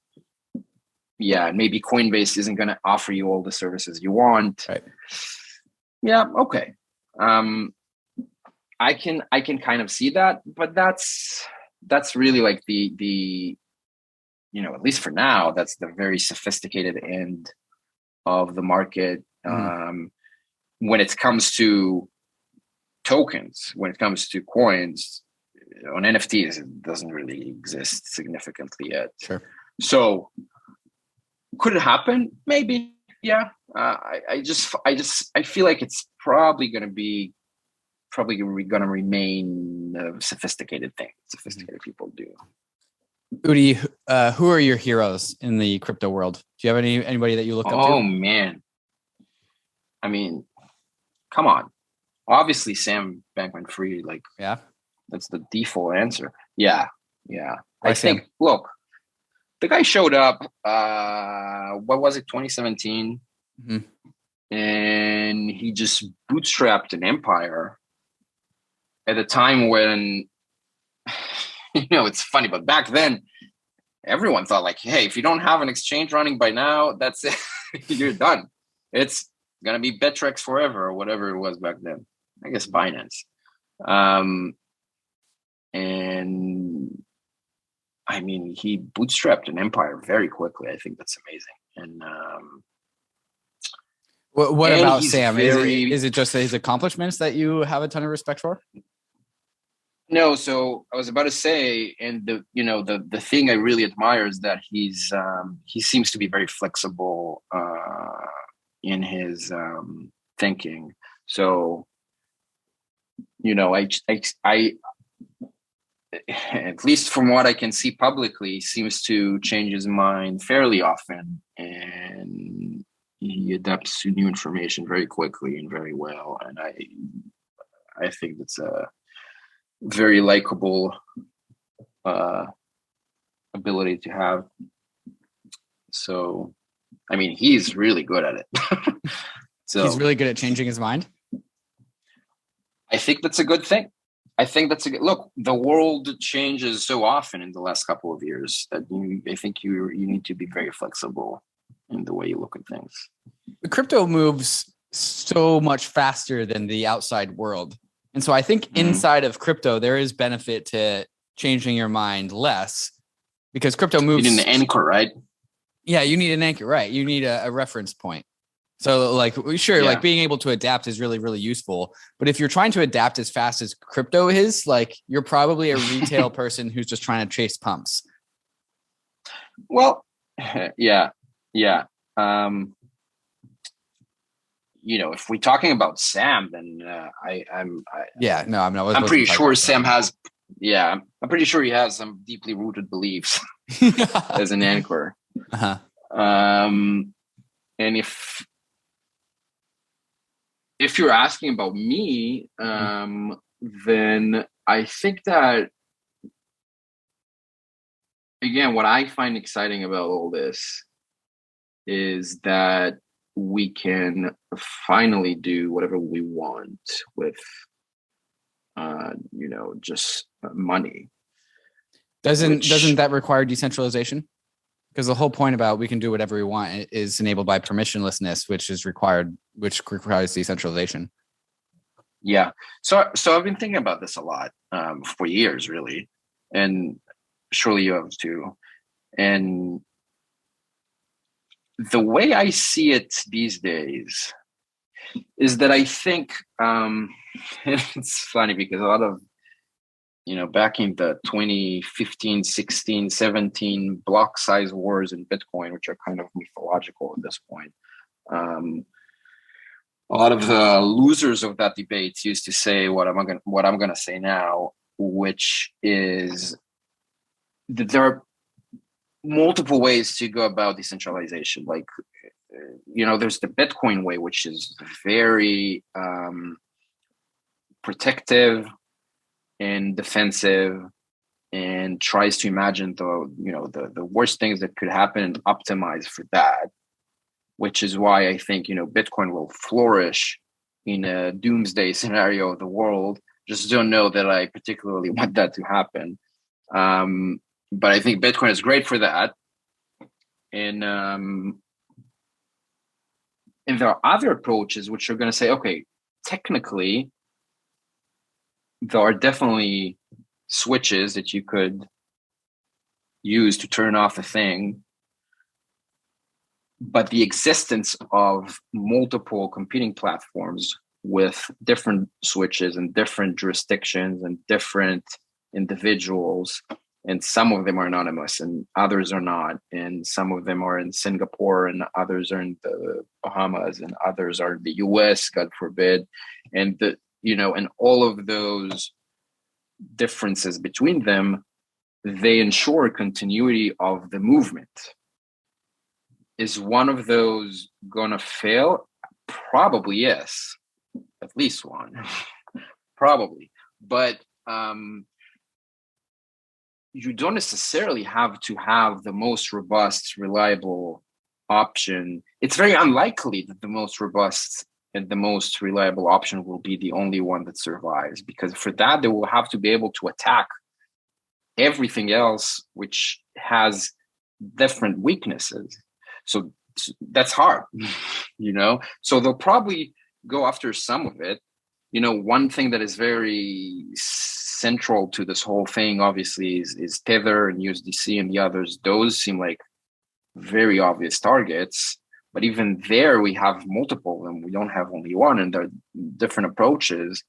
Yeah, maybe Coinbase isn't going to offer you all the services you want. Right. Yeah. Okay. I can kind of see that, but that's really like the you know, at least for now, that's the very sophisticated end of the market. When it comes to tokens, when it comes to coins, on NFTs, it doesn't really exist significantly yet. Sure. So could it happen? Maybe. Yeah. I feel like it's probably going to remain a sophisticated thing. Sophisticated people do. Udi, who are your heroes in the crypto world? Do you have anybody that you look up to? Oh man. I mean, come on. Obviously, Sam Bankman-Fried, like, yeah, that's the default answer. Yeah. I think, look, the guy showed up, what was it, 2017? And he just bootstrapped an empire at a time when, you know, it's funny, but back then, everyone thought like, hey, if you don't have an exchange running by now, that's it. You're done. It's going to be Betrex forever or whatever it was back then. I guess Binance. And I mean, he bootstrapped an empire very quickly. I think that's amazing. And what about Sam? Is it just his accomplishments that you have a ton of respect for? No, so I was about to say, and the thing I really admire is that he seems to be very flexible in his thinking. So, you know, I at least from what I can see publicly, seems to change his mind fairly often, and he adapts to new information very quickly and very well. And I think that's a very likable ability to have. So, I mean, he's really good at it. So he's really good at changing his mind. I think that's a good thing. I think that's a good look. The world changes so often in the last couple of years that I think you need to be very flexible in the way you look at things. The crypto moves so much faster than the outside world. And so I think inside of crypto, there is benefit to changing your mind less because crypto moves. You need an anchor, right? Yeah, you need an anchor, right? You need a reference point. So like, sure, like being able to adapt is really, really useful. But if you're trying to adapt as fast as crypto is, like you're probably a retail person who's just trying to chase pumps. Well, yeah. You know, if we're talking about Sam, then I'm pretty sure Sam has. Yeah, I'm pretty sure he has some deeply rooted beliefs as an anchor. And if you're asking about me, then I think that, again, what I find exciting about all this is that we can finally do whatever we want with, just money. Doesn't that require decentralization? Because the whole point about we can do whatever we want is enabled by permissionlessness, which requires decentralization. Yeah. So I've been thinking about this a lot for years, really, and surely you have too. And the way I see it these days is that I think it's funny because a lot of, back in the 2015, 16, 17 block size wars in Bitcoin, which are kind of mythological at this point, a lot of the losers of that debate used to say what I'm going to say now, which is that there are multiple ways to go about decentralization. Like, there's the Bitcoin way, which is very protective and defensive, and tries to imagine the worst things that could happen and optimize for that. Which is why I think Bitcoin will flourish in a doomsday scenario of the world. Just don't know that I particularly want that to happen. But I think Bitcoin is great for that. And there are other approaches which are going to say, okay, technically, there are definitely switches that you could use to turn off a thing. But the existence of multiple competing platforms with different switches and different jurisdictions and different individuals, and some of them are anonymous and others are not, and some of them are in Singapore and others are in the Bahamas and others are in the US, God forbid, and and all of those differences between them, they ensure continuity of the movement. Is one of those gonna fail? Probably yes, at least one, probably. But you don't necessarily have to have the most robust, reliable option. It's very unlikely that the most robust and the most reliable option will be the only one that survives, because for that, they will have to be able to attack everything else, which has different weaknesses. So that's hard, So they'll probably go after some of it. One thing that is very central to this whole thing, obviously, is Tether and USDC and the others. Those seem like very obvious targets. But even there, we have multiple of them. We don't have only one, and there are different approaches.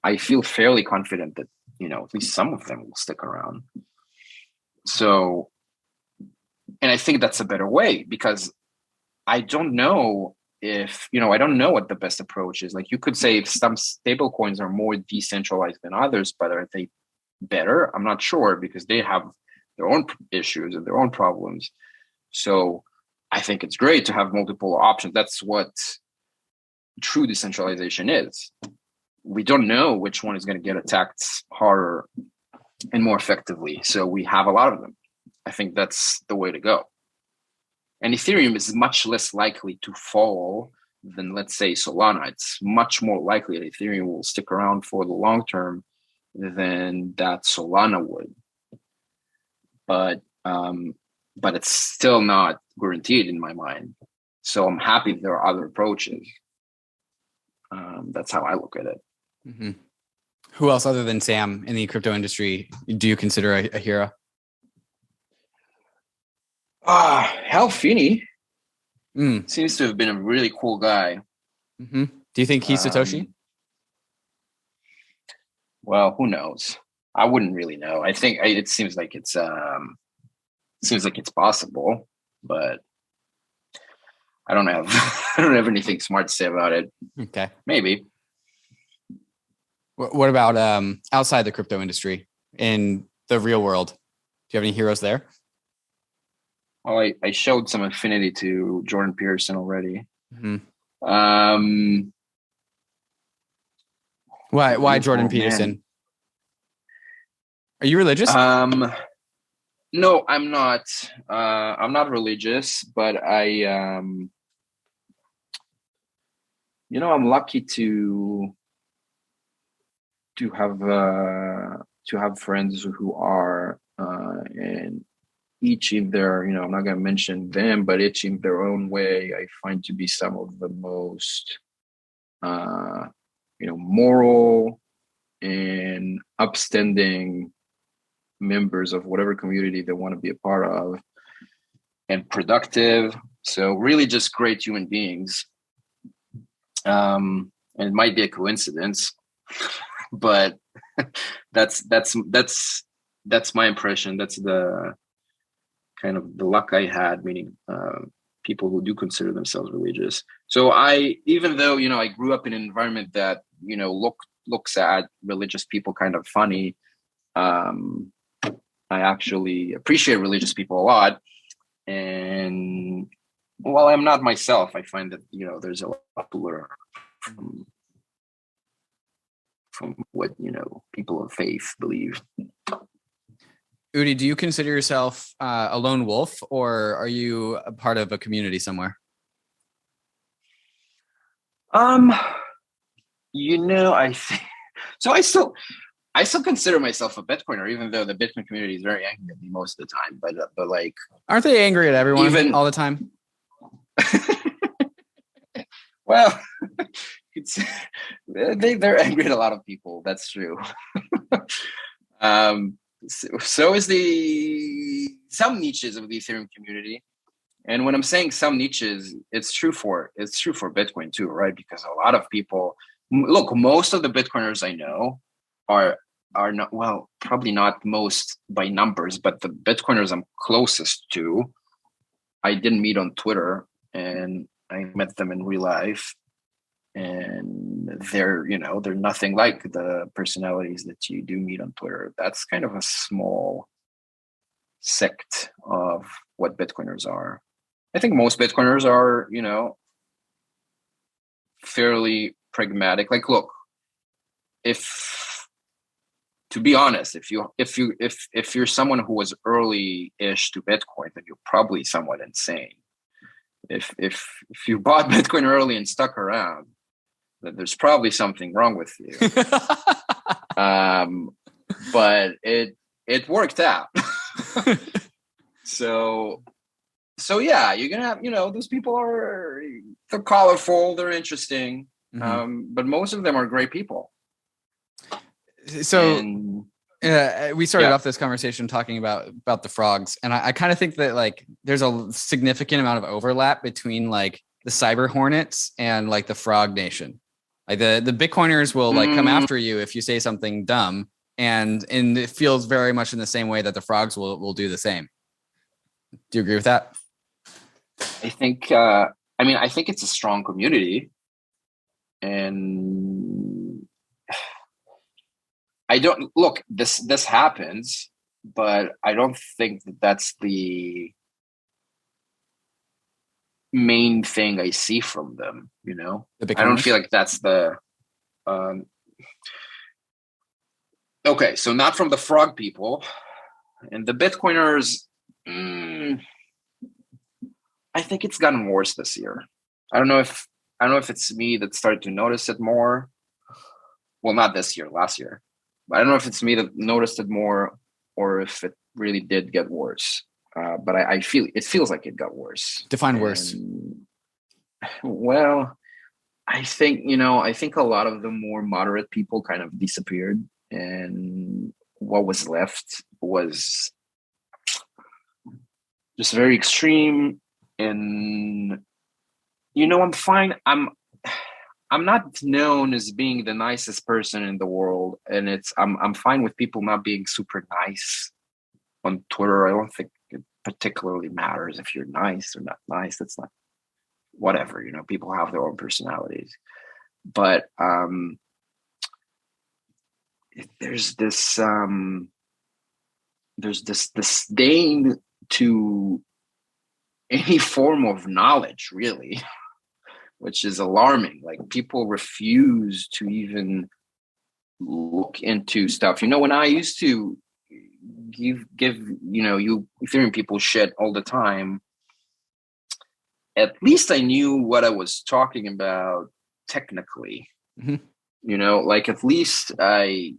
I feel fairly confident that, at least some of them will stick around. So, and I think that's a better way, because I don't know if, I don't know what the best approach is. Like, you could say some stable coins are more decentralized than others, but are they better? I'm not sure, because they have their own issues and their own problems. So I think it's great to have multiple options. That's what true decentralization is. We don't know which one is going to get attacked harder and more effectively. So we have a lot of them. I think that's the way to go. And Ethereum is much less likely to fall than, let's say, Solana. It's much more likely that Ethereum will stick around for the long term than that Solana would. But it's still not guaranteed in my mind. So I'm happy there are other approaches. That's how I look at it. Mm-hmm. Who else other than Sam in the crypto industry do you consider a hero? Hal Finney seems to have been a really cool guy. Mm-hmm. Do you think he's Satoshi? Well, who knows? I wouldn't really know. I think it seems like it's possible, but I don't have anything smart to say about it. Okay, maybe. What about outside the crypto industry in the real world? Do you have any heroes there? Well, I showed some affinity to Jordan Peterson already. Mm-hmm. Oh, Why Jordan Peterson? Man. Are you religious? No, I'm not. I'm not religious, but I'm lucky to have friends who are, and each in their, I'm not going to mention them, but each in their own way, I find to be some of the most, moral and upstanding members of whatever community they want to be a part of, and productive. So really just great human beings. And it might be a coincidence, but that's my impression. That's the kind of the luck I had, meaning people who do consider themselves religious. So even though, I grew up in an environment that, looks at religious people kind of funny, I actually appreciate religious people a lot. And while I'm not myself, I find that, there's a lot to learn from what, people of faith believe. Udi, do you consider yourself a lone wolf, or are you a part of a community somewhere? I think so. I still consider myself a Bitcoiner, even though the Bitcoin community is very angry at me most of the time. But like, aren't they angry at everyone all the time? Well, they're angry at a lot of people. That's true. So is some niches of the Ethereum community. And when I'm saying some niches, it's true for Bitcoin too, right? Because a lot of people look, most of the Bitcoiners I know are not, well, probably not most by numbers, but the Bitcoiners I'm closest to, I didn't meet on Twitter, and I met them in real life. And they're nothing like the personalities that you do meet on Twitter. That's kind of a small sect of what Bitcoiners are. I think most Bitcoiners are, fairly pragmatic. Like, look, to be honest, if you're someone who was early-ish to Bitcoin, then you're probably somewhat insane. If you bought Bitcoin early and stuck around, then there's probably something wrong with you. But it worked out. So yeah, you're gonna have, those people they're colorful, they're interesting, but most of them are great people. So we started off this conversation talking about the frogs, and I kind of think that like there's a significant amount of overlap between like the cyber hornets and like the frog nation. Like the Bitcoiners will like come after you if you say something dumb, and it feels very much in the same way that the frogs will do the same. Do you agree with that? I think I think it's a strong community, and I don't look, this happens, but I don't think that that's the main thing I see from them. I don't feel like that's the okay. So not from the frog people and the Bitcoiners. I think it's gotten worse this year. I don't know if it's me that started to notice it more. Well, not this year, last year. But I don't know if it's me that noticed it more, or if it really did get worse. But I feel it feels like it got worse. Define worse. Well, I think a lot of the more moderate people kind of disappeared, and what was left was just very extreme. And I'm fine. I'm not known as being the nicest person in the world, and I'm fine with people not being super nice on Twitter. I don't think it particularly matters if you're nice or not nice. That's not, whatever, people have their own personalities. But there's this disdain to any form of knowledge, really, which is alarming. Like, people refuse to even look into stuff. When I used to give you Ethereum people shit all the time, at least I knew what I was talking about technically. Like, at least I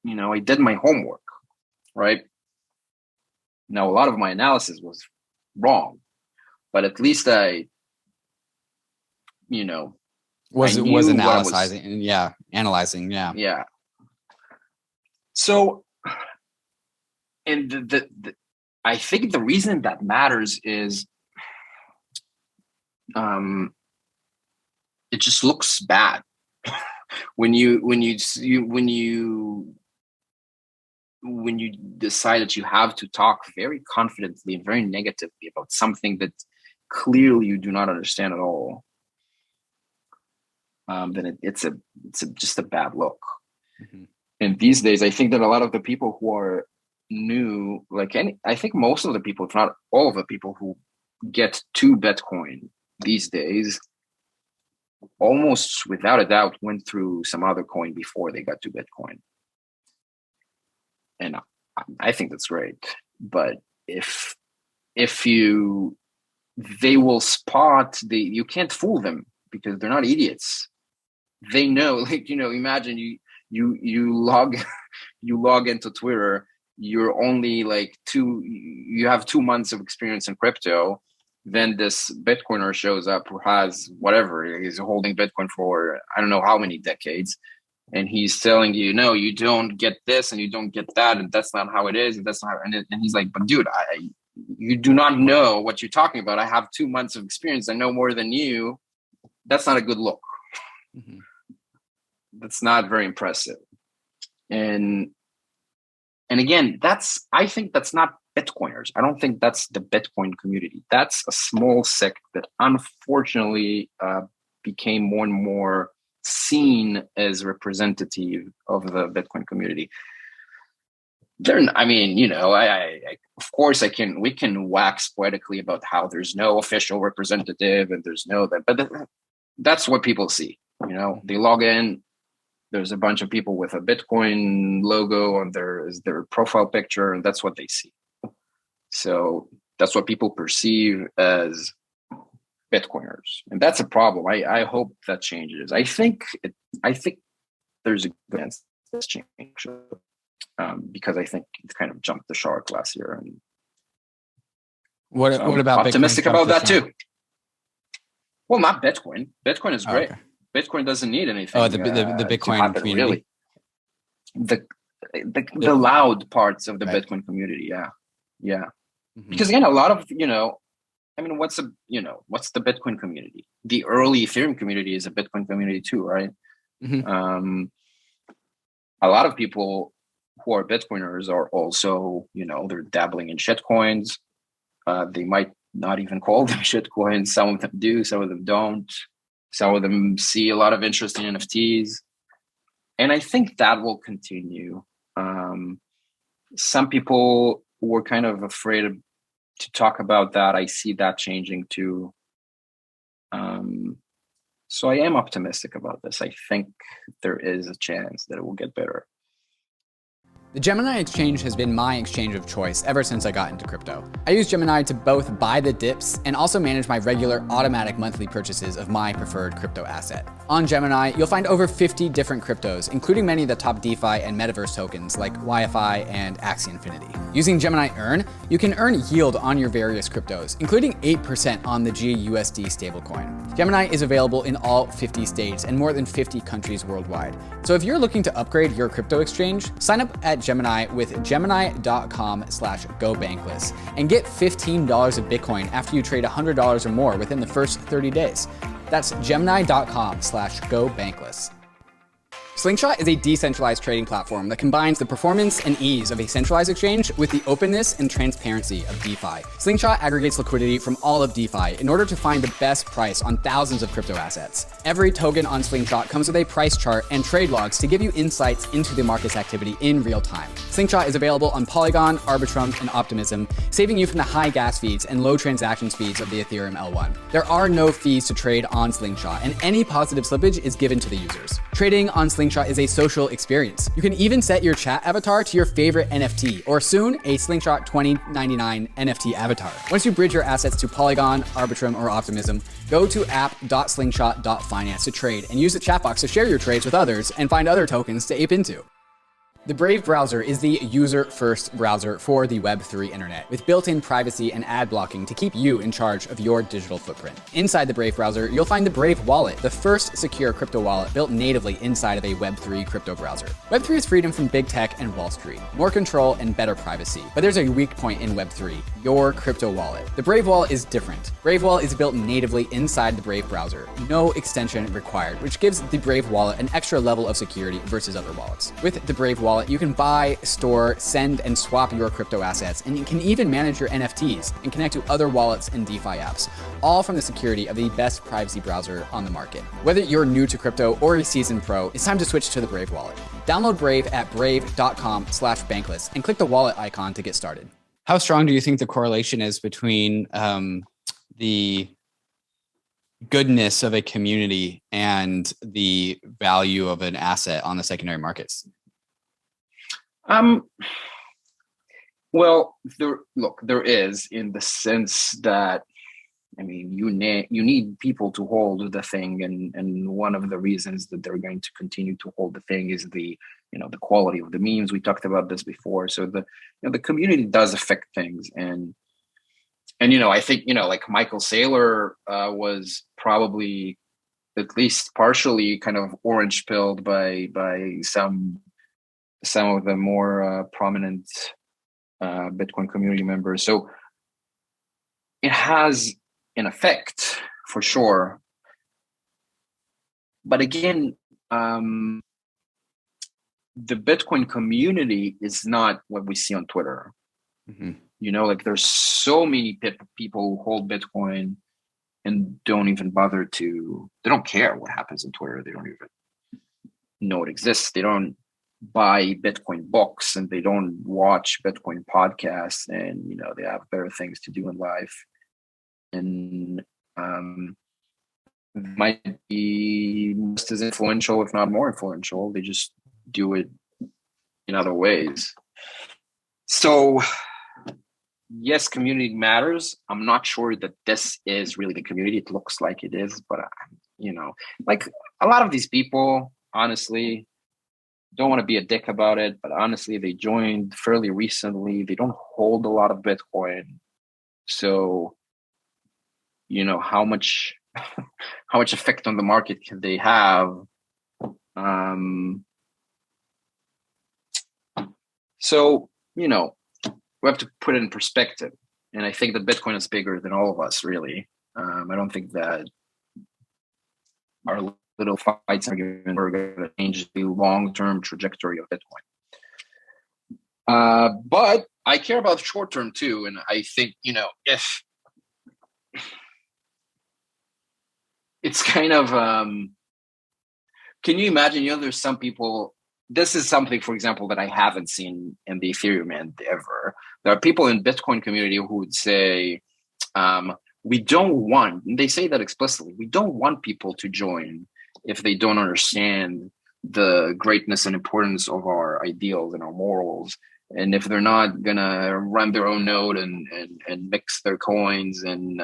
did my homework, right? Now, a lot of my analysis was wrong, but at least I was analyzing. Analyzing. Yeah. So, and I think the reason that matters is, it just looks bad when you decide that you have to talk very confidently and very negatively about something that clearly you do not understand at all. Then it's just a bad look. And these days, I think that a lot of the people who are new, I think most of the people, if not all of the people who get to Bitcoin these days, almost without a doubt went through some other coin before they got to Bitcoin. And I think that's great. But if they will spot, you can't fool them because they're not idiots. They know, imagine you log into Twitter, you're only you have 2 months of experience in crypto. Then this Bitcoiner shows up who has whatever, he's holding Bitcoin for I don't know how many decades, and he's telling you, no, you don't get this and you don't get that, and that's not how it is, and that's not, and he's like, but dude, you do not know what you're talking about. I have 2 months of experience. I know more than you. That's not a good look. That's not very impressive. And again, I think that's not Bitcoiners. I don't think that's the Bitcoin community. That's a small sect that unfortunately became more and more seen as representative of the Bitcoin community. Of course we can wax poetically about how there's no official representative and there's no that, but that's what people see. They log in, there's a bunch of people with a Bitcoin logo on their profile picture, and that's what they see. So that's what people perceive as Bitcoiners, and that's a problem. I hope that changes. I think there's a chance this change, because I think it kind of jumped the shark last year. And what about optimistic about that too? Well, not Bitcoin. Bitcoin is great. Okay. Bitcoin doesn't need anything. Oh, the Bitcoin community. Really. The loud parts of the Bitcoin community. Yeah. Because again, a lot of what's the Bitcoin community? The early Ethereum community is a Bitcoin community too, right? A lot of people who are Bitcoiners are also, they're dabbling in shitcoins. They might not even call them shitcoins. Some of them do, some of them don't. Some of them see a lot of interest in NFTs. And I think that will continue. Some people were kind of afraid to talk about that. I see that changing too. So I am optimistic about this. I think there is a chance that it will get better. The Gemini exchange has been my exchange of choice ever since I got into crypto. I use Gemini to both buy the dips and also manage my regular automatic monthly purchases of my preferred crypto asset. On Gemini, you'll find over 50 different cryptos, including many of the top DeFi and Metaverse tokens like YFI and Axie Infinity. Using Gemini Earn, you can earn yield on your various cryptos, including 8% on the GUSD stablecoin. Gemini is available in all 50 states and more than 50 countries worldwide. So if you're looking to upgrade your crypto exchange, sign up at Gemini with gemini.com/gobankless and get $15 of Bitcoin after you trade $100 or more within the first 30 days. That's gemini.com/gobankless. Slingshot is a decentralized trading platform that combines the performance and ease of a centralized exchange with the openness and transparency of DeFi. Slingshot aggregates liquidity from all of DeFi in order to find the best price on thousands of crypto assets. Every token on Slingshot comes with a price chart and trade logs to give you insights into the market's activity in real time. Slingshot is available on Polygon, ARBITRUM, and Optimism, saving you from the high gas fees and low transaction speeds of the Ethereum L1. There are no fees to trade on Slingshot, and any positive slippage is given to the users. Trading on Slingshot is a social experience. You can even set your chat avatar to your favorite NFT, or soon a Slingshot 2099 NFT avatar. Once you bridge your assets to Polygon, Arbitrum, or Optimism, go to app.slingshot.finance to trade and use the chat box to share your trades with others and find other tokens to ape into. The Brave browser is the user-first browser for the Web3 internet, with built-in privacy and ad blocking to keep you in charge of your digital footprint. Inside the Brave browser, you'll find the Brave Wallet, the first secure crypto wallet built natively inside of a Web3 crypto browser. Web3 is freedom from big tech and Wall Street, more control and better privacy. But there's a weak point in Web3, your crypto wallet. The Brave Wallet is different. Brave Wallet is built natively inside the Brave browser, no extension required, which gives the Brave Wallet an extra level of security versus other wallets. With the Brave Wallet, you can buy, store, send, and swap your crypto assets, and you can even manage your NFTs and connect to other wallets and DeFi apps, all from the security of the best privacy browser on the market. Whether you're new to crypto or a seasoned pro, it's time to switch to the Brave Wallet. Download Brave at brave.com/bankless and click the wallet icon to get started. How strong do you think the correlation is between the goodness of a community and the value of an asset on the secondary markets? Well, there is, in the sense that, I mean, you need people to hold the thing, and one of the reasons that they're going to continue to hold the thing is the quality of the memes. We talked about this before. So the community does affect things, and I think like Michael Saylor was probably at least partially kind of orange pilled by some of the more prominent Bitcoin community members. So it has an effect for sure. But again, the Bitcoin community is not what we see on Twitter. Mm-hmm. Like there's so many people who hold Bitcoin and don't even bother they don't care what happens on Twitter. They don't even know it exists. They don't buy Bitcoin books, and they don't watch Bitcoin podcasts, and they have better things to do in life, and might be just as influential, if not more influential. They just do it in other ways. So yes, community matters. I'm not sure that this is really the community. It looks like it is, but like a lot of these people, honestly, don't want to be a dick about it, but honestly, they joined fairly recently. They don't hold a lot of Bitcoin. So, how much effect on the market can they have? So, we have to put it in perspective. And I think that Bitcoin is bigger than all of us, really. I don't think that our little fights are going to change the long-term trajectory of Bitcoin. But I care about short-term too. And I think, if it's kind of, can you imagine, there's some people, this is something, for example, that I haven't seen in the Ethereum end ever. There are people in Bitcoin community who would say, we don't want, and they say that explicitly, we don't want people to join if they don't understand the greatness and importance of our ideals and our morals. And if they're not gonna run their own node and mix their coins and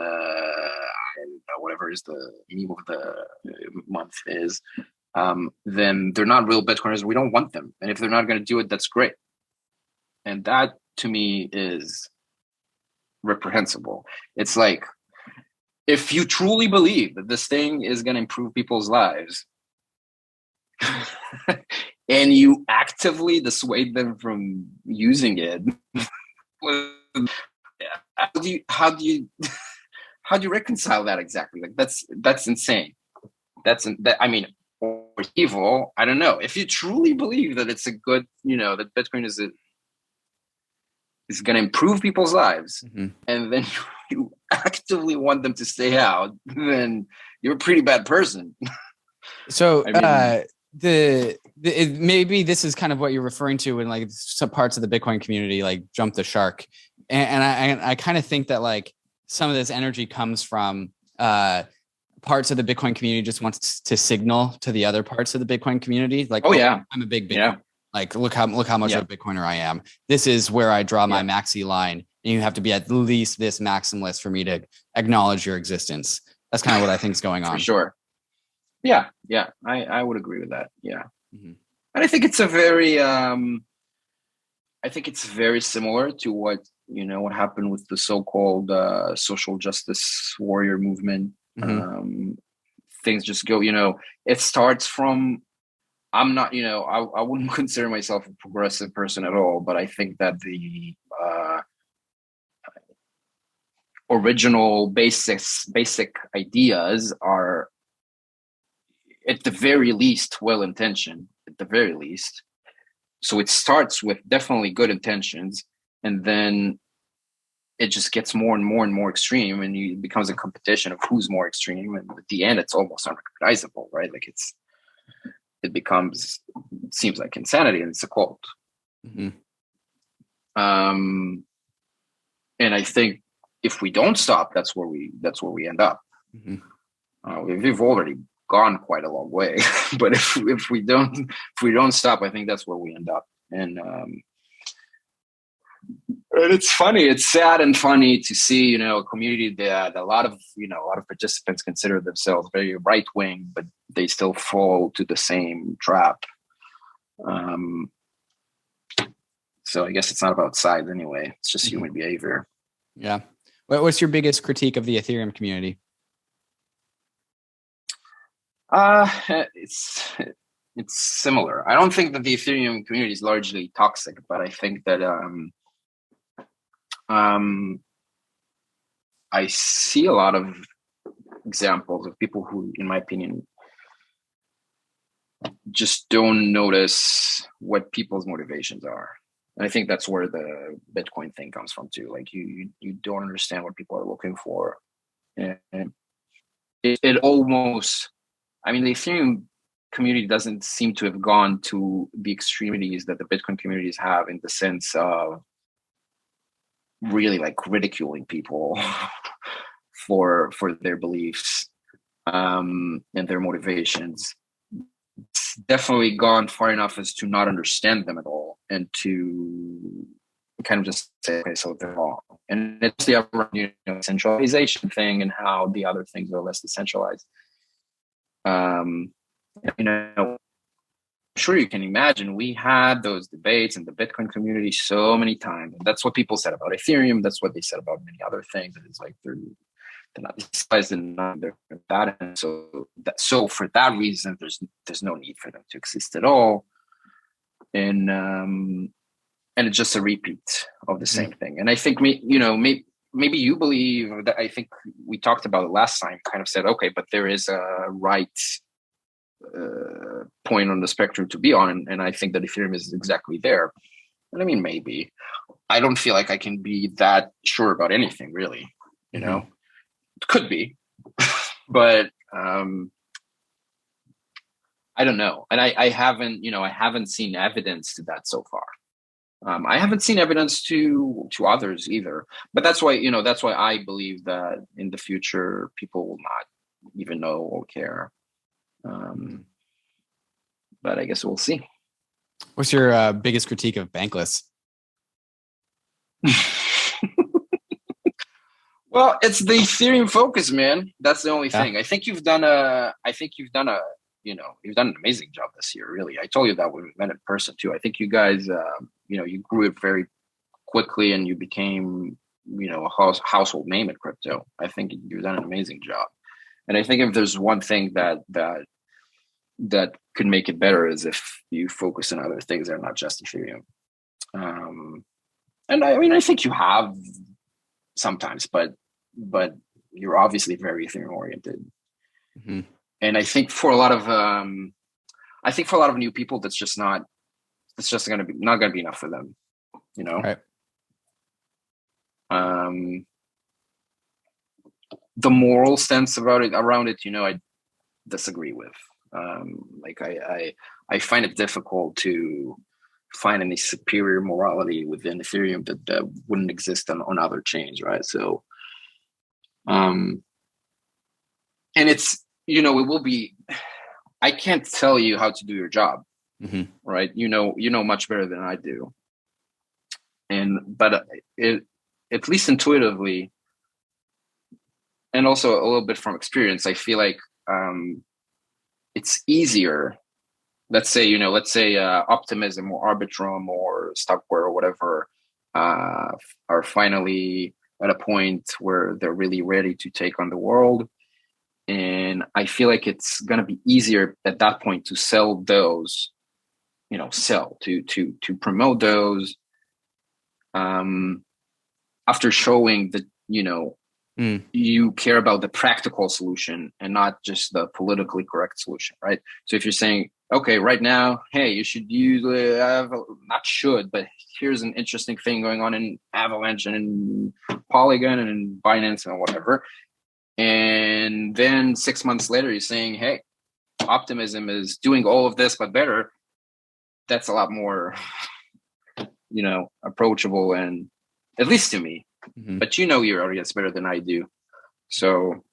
whatever is the meme of the month is, then they're not real Bitcoiners. We don't want them. And if they're not gonna do it, that's great. And that to me is reprehensible. It's like, if you truly believe that this thing is going to improve people's lives and you actively dissuade them from using it, how do you reconcile that exactly? Like that's insane. I mean, evil. I don't know. If you truly believe that it's a good, that Bitcoin is going to improve people's lives, and then you actively want them to stay out, then you're a pretty bad person. So maybe this is kind of what you're referring to when like some parts of the Bitcoin community like jump the shark, and I kind of think that like some of this energy comes from parts of the Bitcoin community just wants to signal to the other parts of the Bitcoin community like, I'm a big Bitcoin. Yeah. Like, look how much of a Bitcoiner I am. This is where I draw my maxi line, and you have to be at least this maximalist for me to acknowledge your existence. That's kind of what I think is going on. For sure. Yeah. I would agree with that. Yeah. And I think it's very similar to what happened with the so-called social justice warrior movement. Things just go, it starts from, I'm not, I wouldn't consider myself a progressive person at all, but I think that the original basic ideas are at the very least well-intentioned, at the very least. So it starts with definitely good intentions, and then it just gets more and more and more extreme, and it becomes a competition of who's more extreme. And at the end, it's almost unrecognizable, right? Like it seems like insanity, and it's a cult. And I think if we don't stop, that's where we end up. We've already gone quite a long way, but if we don't stop, I think that's where we end up. And it's funny, it's sad and funny to see, a community that a lot of participants consider themselves very right wing, but they still fall to the same trap. So I guess it's not about sides anyway. It's just human behavior. Yeah. What's your biggest critique of the Ethereum community? It's similar. I don't think that the Ethereum community is largely toxic, but I think that I see a lot of examples of people who, in my opinion, just don't notice what people's motivations are. And I think that's where the Bitcoin thing comes from too. Like you don't understand what people are looking for. And it almost, the Ethereum community doesn't seem to have gone to the extremities that the Bitcoin communities have, in the sense of really like ridiculing people for their beliefs and their motivations. It's definitely gone far enough as to not understand them at all, and to kind of just say, okay, so they're wrong. And it's the other, centralization thing, and how the other things are less decentralized. I'm sure you can imagine, we had those debates in the Bitcoin community so many times. And that's what people said about Ethereum. That's what they said about many other things. It's like they're not decentralized and they're bad. And so for that reason, there's no need for them to exist at all. And it's just a repeat of the same thing. And I think maybe you believe that. I think we talked about it last time, kind of said, okay, but there is a right point on the spectrum to be on, and I think that Ethereum is exactly there. And maybe I don't feel like I can be that sure about anything, really. It could be, but I don't know. And I haven't seen evidence to that so far. I haven't seen evidence to others either. But that's why I believe that in the future people will not even know or care. But I guess we'll see. What's your biggest critique of Bankless? Well, it's the Ethereum focus, man. That's the only thing. I think you've done an amazing job this year, really. I told you that when we met in person too. I think you guys, you grew it very quickly, and you became, a household name in crypto. I think you've done an amazing job. And I think if there's one thing that could make it better, is if you focus on other things that are not just Ethereum. And I think you have sometimes, but you're obviously very Ethereum oriented. And I think for a lot of I think for a lot of new people, that's just not not going to be enough for them, Right. The moral sense around it, I disagree with. Like I find it difficult to find any superior morality within Ethereum that wouldn't exist on other chains, right? So, and it's, it will be, I can't tell you how to do your job, right? You know much better than I do. But at least intuitively, and also a little bit from experience, I feel like it's easier. Let's say Optimism or Arbitrum or Stockware or whatever are finally at a point where they're really ready to take on the world. And I feel like it's going to be easier at that point to sell those, to promote those after showing that, you care about the practical solution and not just the politically correct solution, right? So if you're saying, okay, right now, hey, you should use, but here's an interesting thing going on in Avalanche and in Polygon and in Binance and whatever. And then 6 months later, you're saying, hey, Optimism is doing all of this, but better. That's a lot more, approachable, and at least to me. But your audience better than I do. So,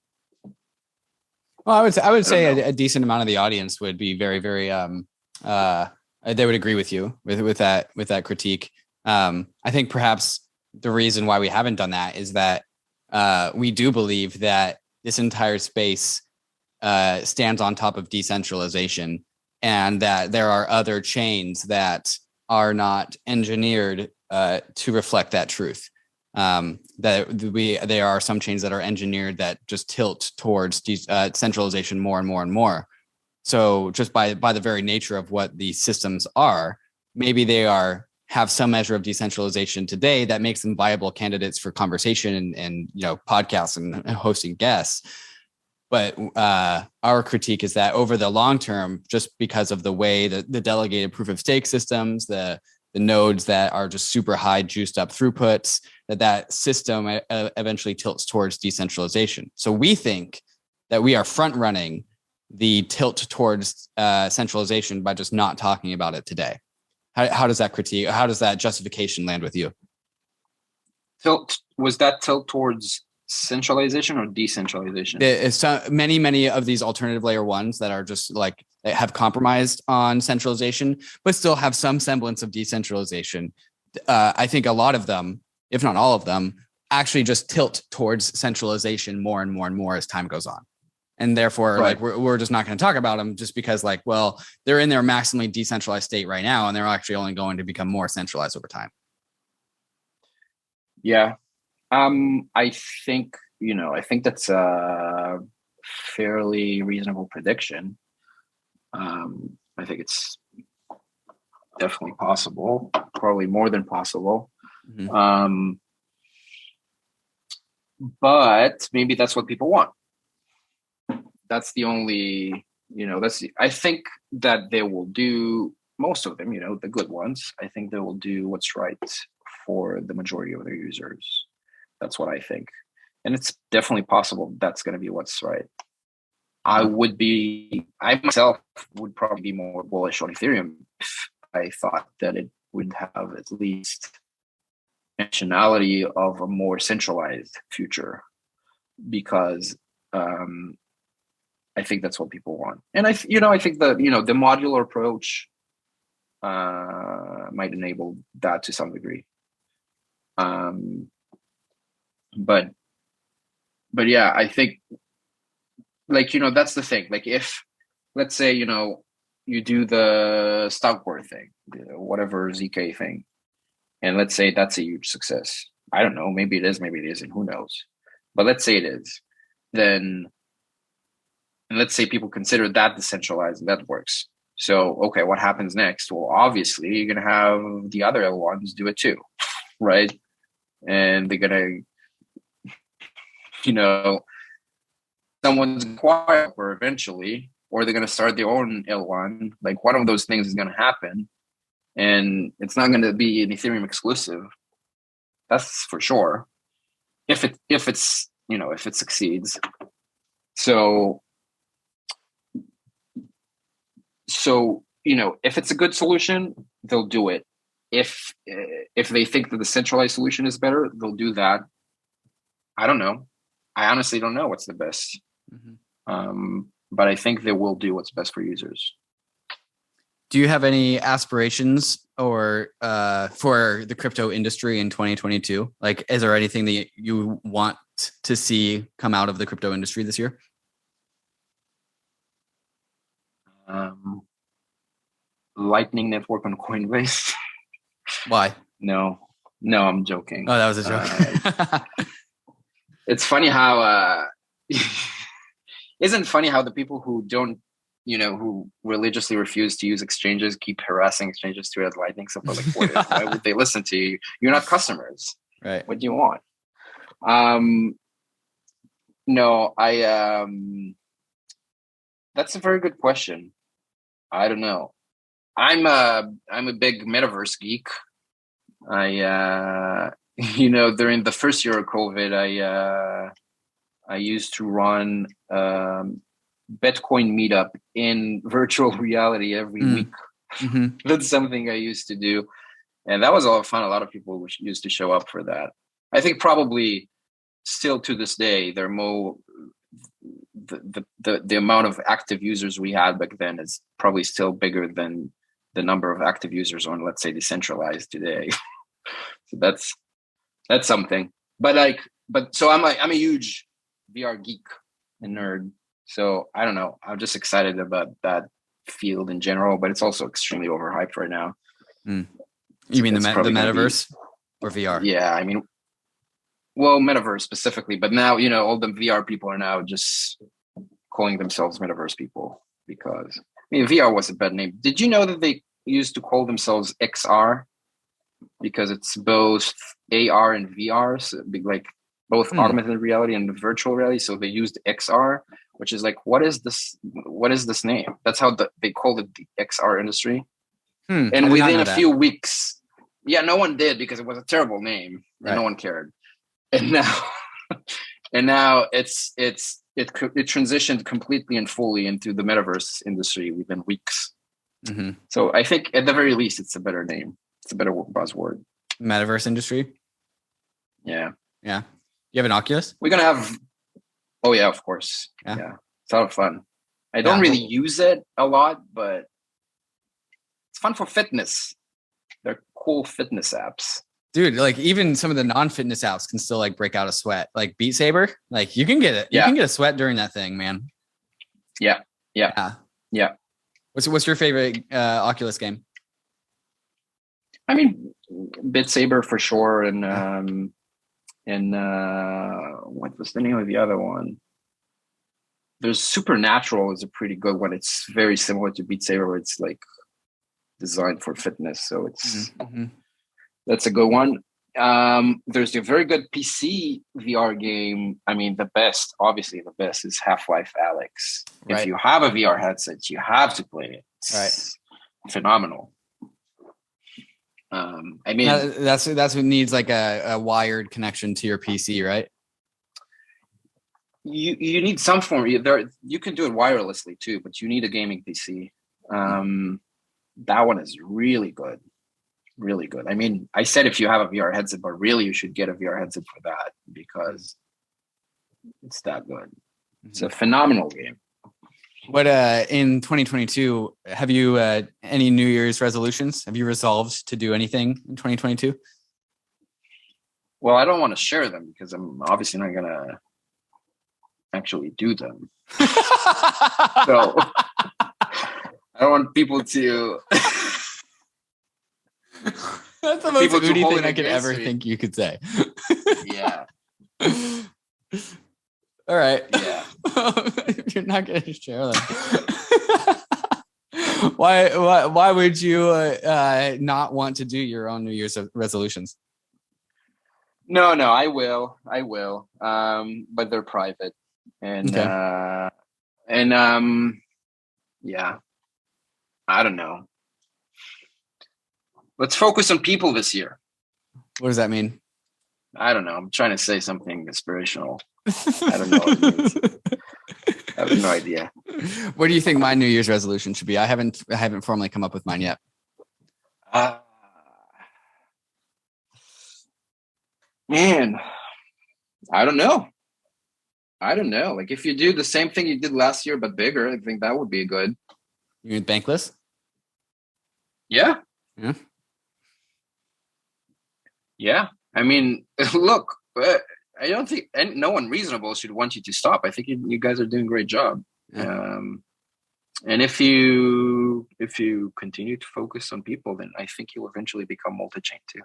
well, I would say a decent amount of the audience would be very, very they would agree with you with that critique. I think perhaps the reason why we haven't done that is that we do believe that this entire space stands on top of decentralization, and that there are other chains that are not engineered to reflect that truth. There are some chains that are engineered that just tilt towards centralization more and more and more. So just by the very nature of what these systems are, maybe they have some measure of decentralization today that makes them viable candidates for conversation and podcasts and hosting guests. But our critique is that over the long term, just because of the way that the delegated proof of stake systems, the nodes that are just super high juiced up throughputs, that system eventually tilts towards decentralization. So we think that we are front running the tilt towards centralization by just not talking about it today. How does that critique? How does that justification land with you? Was that tilt towards centralization or decentralization? It's many of these alternative layer ones that are just like they have compromised on centralization, but still have some semblance of decentralization. I think a lot of them, if not all of them, actually just tilt towards centralization more and more and more as time goes on. And therefore, right, we're just not going to talk about them just because, they're in their maximally decentralized state right now, and they're actually only going to become more centralized over time. Yeah. I think that's a fairly reasonable prediction. I think it's definitely possible, probably more than possible. But maybe that's what people want. That's the only, I think that they will do, most of them, the good ones, I think they will do what's right for the majority of their users. That's what I think. And it's definitely possible that's going to be what's right. I myself would probably be more bullish on Ethereum if I thought that it would have at least functionality of a more centralized future, because I think that's what people want. And I think the modular approach might enable that to some degree. But yeah, I think that's the thing. Like, if, let's say, you do the Stockware thing, whatever ZK thing, and let's say that's a huge success. I don't know, maybe it is, maybe it isn't, who knows? But let's say it is. Then, and let's say people consider that decentralized and that works. So, okay, what happens next? Well, obviously, you're going to have the other L1s do it too, right? And they're going to, someone's acquired eventually, or they're going to start their own L1. Like one of those things is going to happen, and it's not going to be an Ethereum exclusive. That's for sure. If it succeeds. So if it's a good solution, they'll do it. If they think that the centralized solution is better, they'll do that. I don't know. I honestly don't know what's the best. But I think they will do what's best for users. Do you have any aspirations or for the crypto industry in 2022? Like, is there anything that you want to see come out of the crypto industry this year? Lightning Network on Coinbase. Why? No, I'm joking. Oh, that was a joke. It's funny how isn't funny how the people who don't, who religiously refuse to use exchanges keep harassing exchanges to add Lightning. So why would they listen to you? You're not customers. Right. What do you want? No, that's a very good question. I don't know. I'm a big Metaverse geek. During the first year of COVID, I used to run Bitcoin meetup in virtual reality every week. That's something I used to do, and that was a lot of fun. A lot of people used to show up for that. I think probably still to this day, they're more the amount of active users we had back then is probably still bigger than the number of active users on, let's say, Decentralized today. So that's something. But so I'm a huge VR geek and nerd. So I don't know. I'm just excited about that field in general, but it's also extremely overhyped right now. You mean the metaverse or VR? Yeah, I mean, well, metaverse specifically, but now, all the VR people are now just calling themselves metaverse people because, VR was a bad name. Did you know that they used to call themselves XR because it's both AR and VR, so like both augmented reality and virtual reality. So they used XR, which is like, what is this name? That's how they called it, the XR industry. And within a few weeks, no one did because it was a terrible name and no one cared. And now it transitioned completely and fully into the metaverse industry within weeks. So I think at the very least, it's a better name. It's a better buzzword. Metaverse industry. Yeah. You have an Oculus? We're gonna have. Oh yeah, of course. Yeah. It's a lot of fun. I don't really use it a lot, but it's fun for fitness. They're cool fitness apps. Dude, like even some of the non-fitness apps can still like break out a sweat. Like Beat Saber, like you can get it. You can get a sweat during that thing, man. Yeah. What's your favorite Oculus game? I mean, Beat Saber for sure, and what was the name of the other one? There's Supernatural is a pretty good one. It's very similar to Beat Saber, where it's like designed for fitness, so it's that's a good one. There's a very good PC VR game. I mean, the best is Half-Life Alyx. Right. If you have a VR headset, you have to play it. It's phenomenal. I mean, that's what needs like a wired connection to your PC, right? You need some form. You can do it wirelessly too, but you need a gaming PC. That one is really good. Really good. I mean, I said if you have a VR headset, but really you should get a VR headset for that because it's that good. It's a phenomenal game. What in 2022, have you any New Year's resolutions? Have you resolved to do anything in 2022? Well, I don't want to share them because I'm obviously not going to actually do them. So I don't want people to... That's the most Udi thing I could ever think you could say. Yeah. All right. Yeah. You're not going to share them. Why would you not want to do your own New Year's resolutions? No, I will. But they're private. And Yeah. I don't know. Let's focus on people this year. What does that mean? I don't know. I'm trying to say something inspirational. I don't know what it means. I have no idea. What do you think my New Year's resolution should be? I haven't formally come up with mine yet. Man, I don't know. Like if you do the same thing you did last year but bigger, I think that would be good. You mean Bankless? Yeah. Yeah. Yeah. I mean, look, I don't think no one reasonable should want you to stop. I think you guys are doing a great job. Yeah. And if you continue to focus on people, then I think you'll eventually become multi-chain too.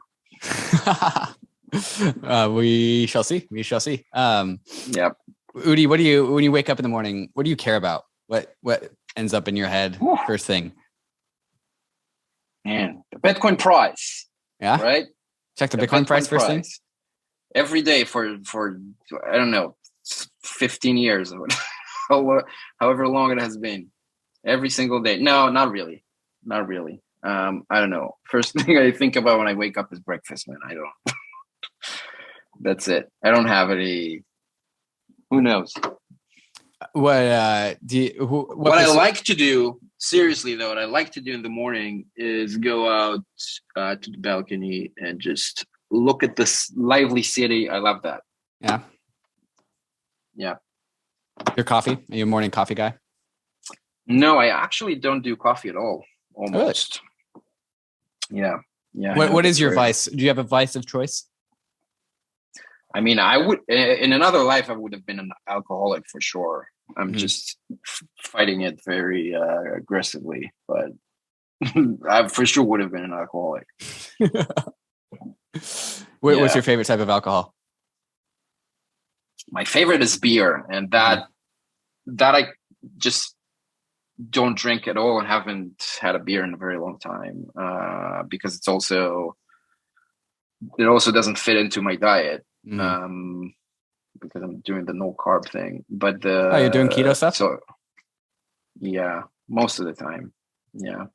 We shall see. We shall see. Yeah. Udi, when you wake up in the morning, what do you care about? What ends up in your head first thing? Man, the Bitcoin price. Yeah. Right. Check the Bitcoin price first thing. Every day for I don't know 15 years or however long it has been. Every single day. No, not really. I don't know. First thing I think about when I wake up is breakfast, man. I don't. That's it. I don't have any. Who knows? What I like to do, seriously though, what I like to do in the morning is go out to the balcony and just look at this lively city. I love that. Yeah. Yeah. Your coffee? Are you a morning coffee guy? No, I actually don't do coffee at all. Almost. Really? Yeah. Yeah. What is your vice? Do you have a vice of choice? I mean, I would, in another life, I would have been an alcoholic for sure. I'm just fighting it very aggressively, but I for sure would have been an alcoholic. What's your favorite type of alcohol? My favorite is beer, and that I just don't drink at all and haven't had a beer in a very long time because it also doesn't fit into my diet. Because I'm doing the no carb thing, but you're doing keto stuff. So yeah, most of the time. Yeah.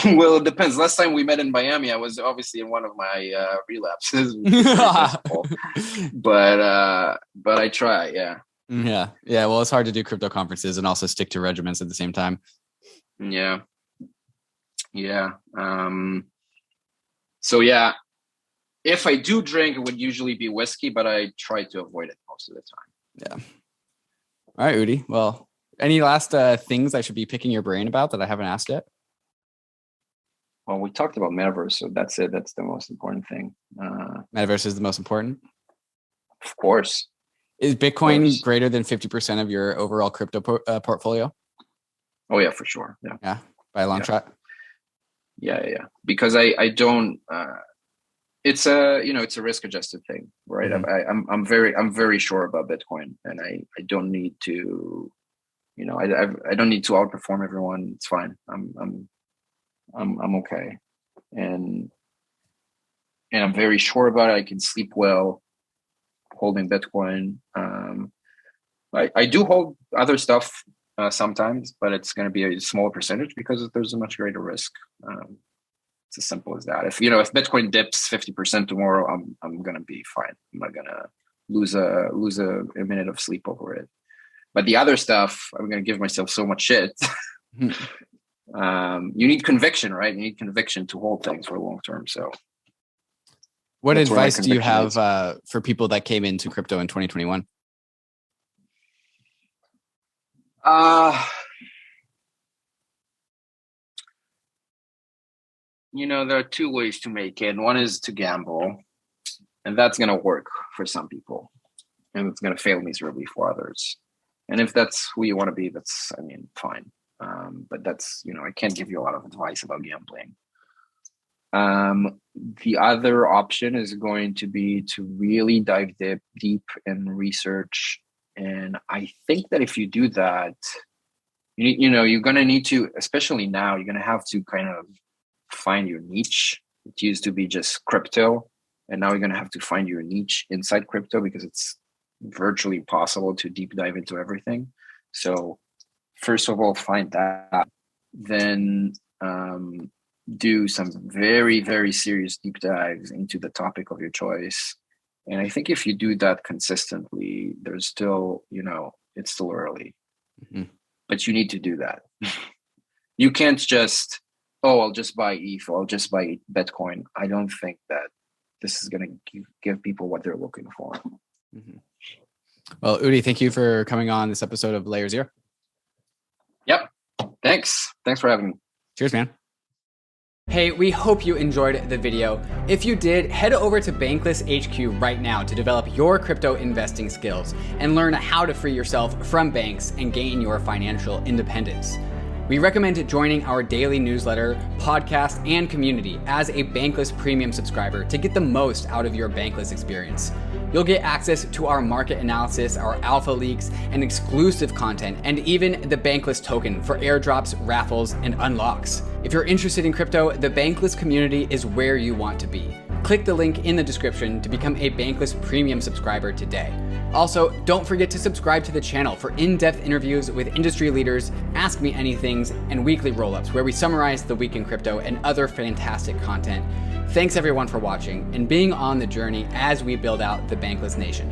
Well, it depends. Last time we met in Miami, I was obviously in one of my relapses, but I try. Yeah. Well, it's hard to do crypto conferences and also stick to regimens at the same time. Yeah. So yeah. If I do drink, it would usually be whiskey, but I try to avoid it most of the time. Yeah. All right, Udi. Well, any last things I should be picking your brain about that I haven't asked yet? Well, we talked about Metaverse, so that's it. That's the most important thing. Metaverse is the most important? Of course. Is Bitcoin greater than 50% of your overall crypto portfolio? Oh, yeah, for sure. Yeah. Yeah, by a long shot? Yeah. Because I don't... it's a risk adjusted thing, right? I'm very sure about Bitcoin, and I don't need to, I don't need to outperform everyone. It's fine. I'm okay, and I'm very sure about it. I can sleep well holding Bitcoin. I do hold other stuff sometimes, but it's going to be a smaller percentage because there's a much greater risk. It's as simple as that. If Bitcoin dips 50% tomorrow, I'm gonna be fine. I'm not gonna lose a minute of sleep over it. But the other stuff, I'm gonna give myself so much shit. You need conviction, right? You need conviction to hold things for long term. So, what advice do you have for people that came into crypto in 2021? There are two ways to make it. One is to gamble, and that's going to work for some people, and it's going to fail miserably for others. And if that's who you want to be, that's, fine. But that's, I can't give you a lot of advice about gambling. The other option is going to be to really dive deep in research. And I think that if you do that, you're going to need to, especially now, you're going to have to kind of find your niche. It used to be just crypto, and now you're going to have to find your niche inside crypto because it's virtually impossible to deep dive into everything. So first of all, find that, then do some very, very serious deep dives into the topic of your choice. And I think if you do that consistently, there's still, it's still early, but you need to do that. You can't just, I'll just buy ETH or I'll just buy Bitcoin. I don't think that this is going to give people what they're looking for. Well, Udi, thank you for coming on this episode of Layer Zero. Yep. Thanks for having me. Cheers, man. Hey, we hope you enjoyed the video. If you did, head over to Bankless HQ right now to develop your crypto investing skills and learn how to free yourself from banks and gain your financial independence. We recommend joining our daily newsletter, podcast, and community as a Bankless Premium subscriber to get the most out of your Bankless experience. You'll get access to our market analysis, our alpha leaks, and exclusive content, and even the Bankless token for airdrops, raffles, and unlocks. If you're interested in crypto, the Bankless community is where you want to be. Click the link in the description to become a Bankless Premium subscriber today. Also, don't forget to subscribe to the channel for in-depth interviews with industry leaders, Ask Me Anythings, and weekly roll-ups where we summarize the week in crypto and other fantastic content. Thanks everyone for watching and being on the journey as we build out the Bankless Nation.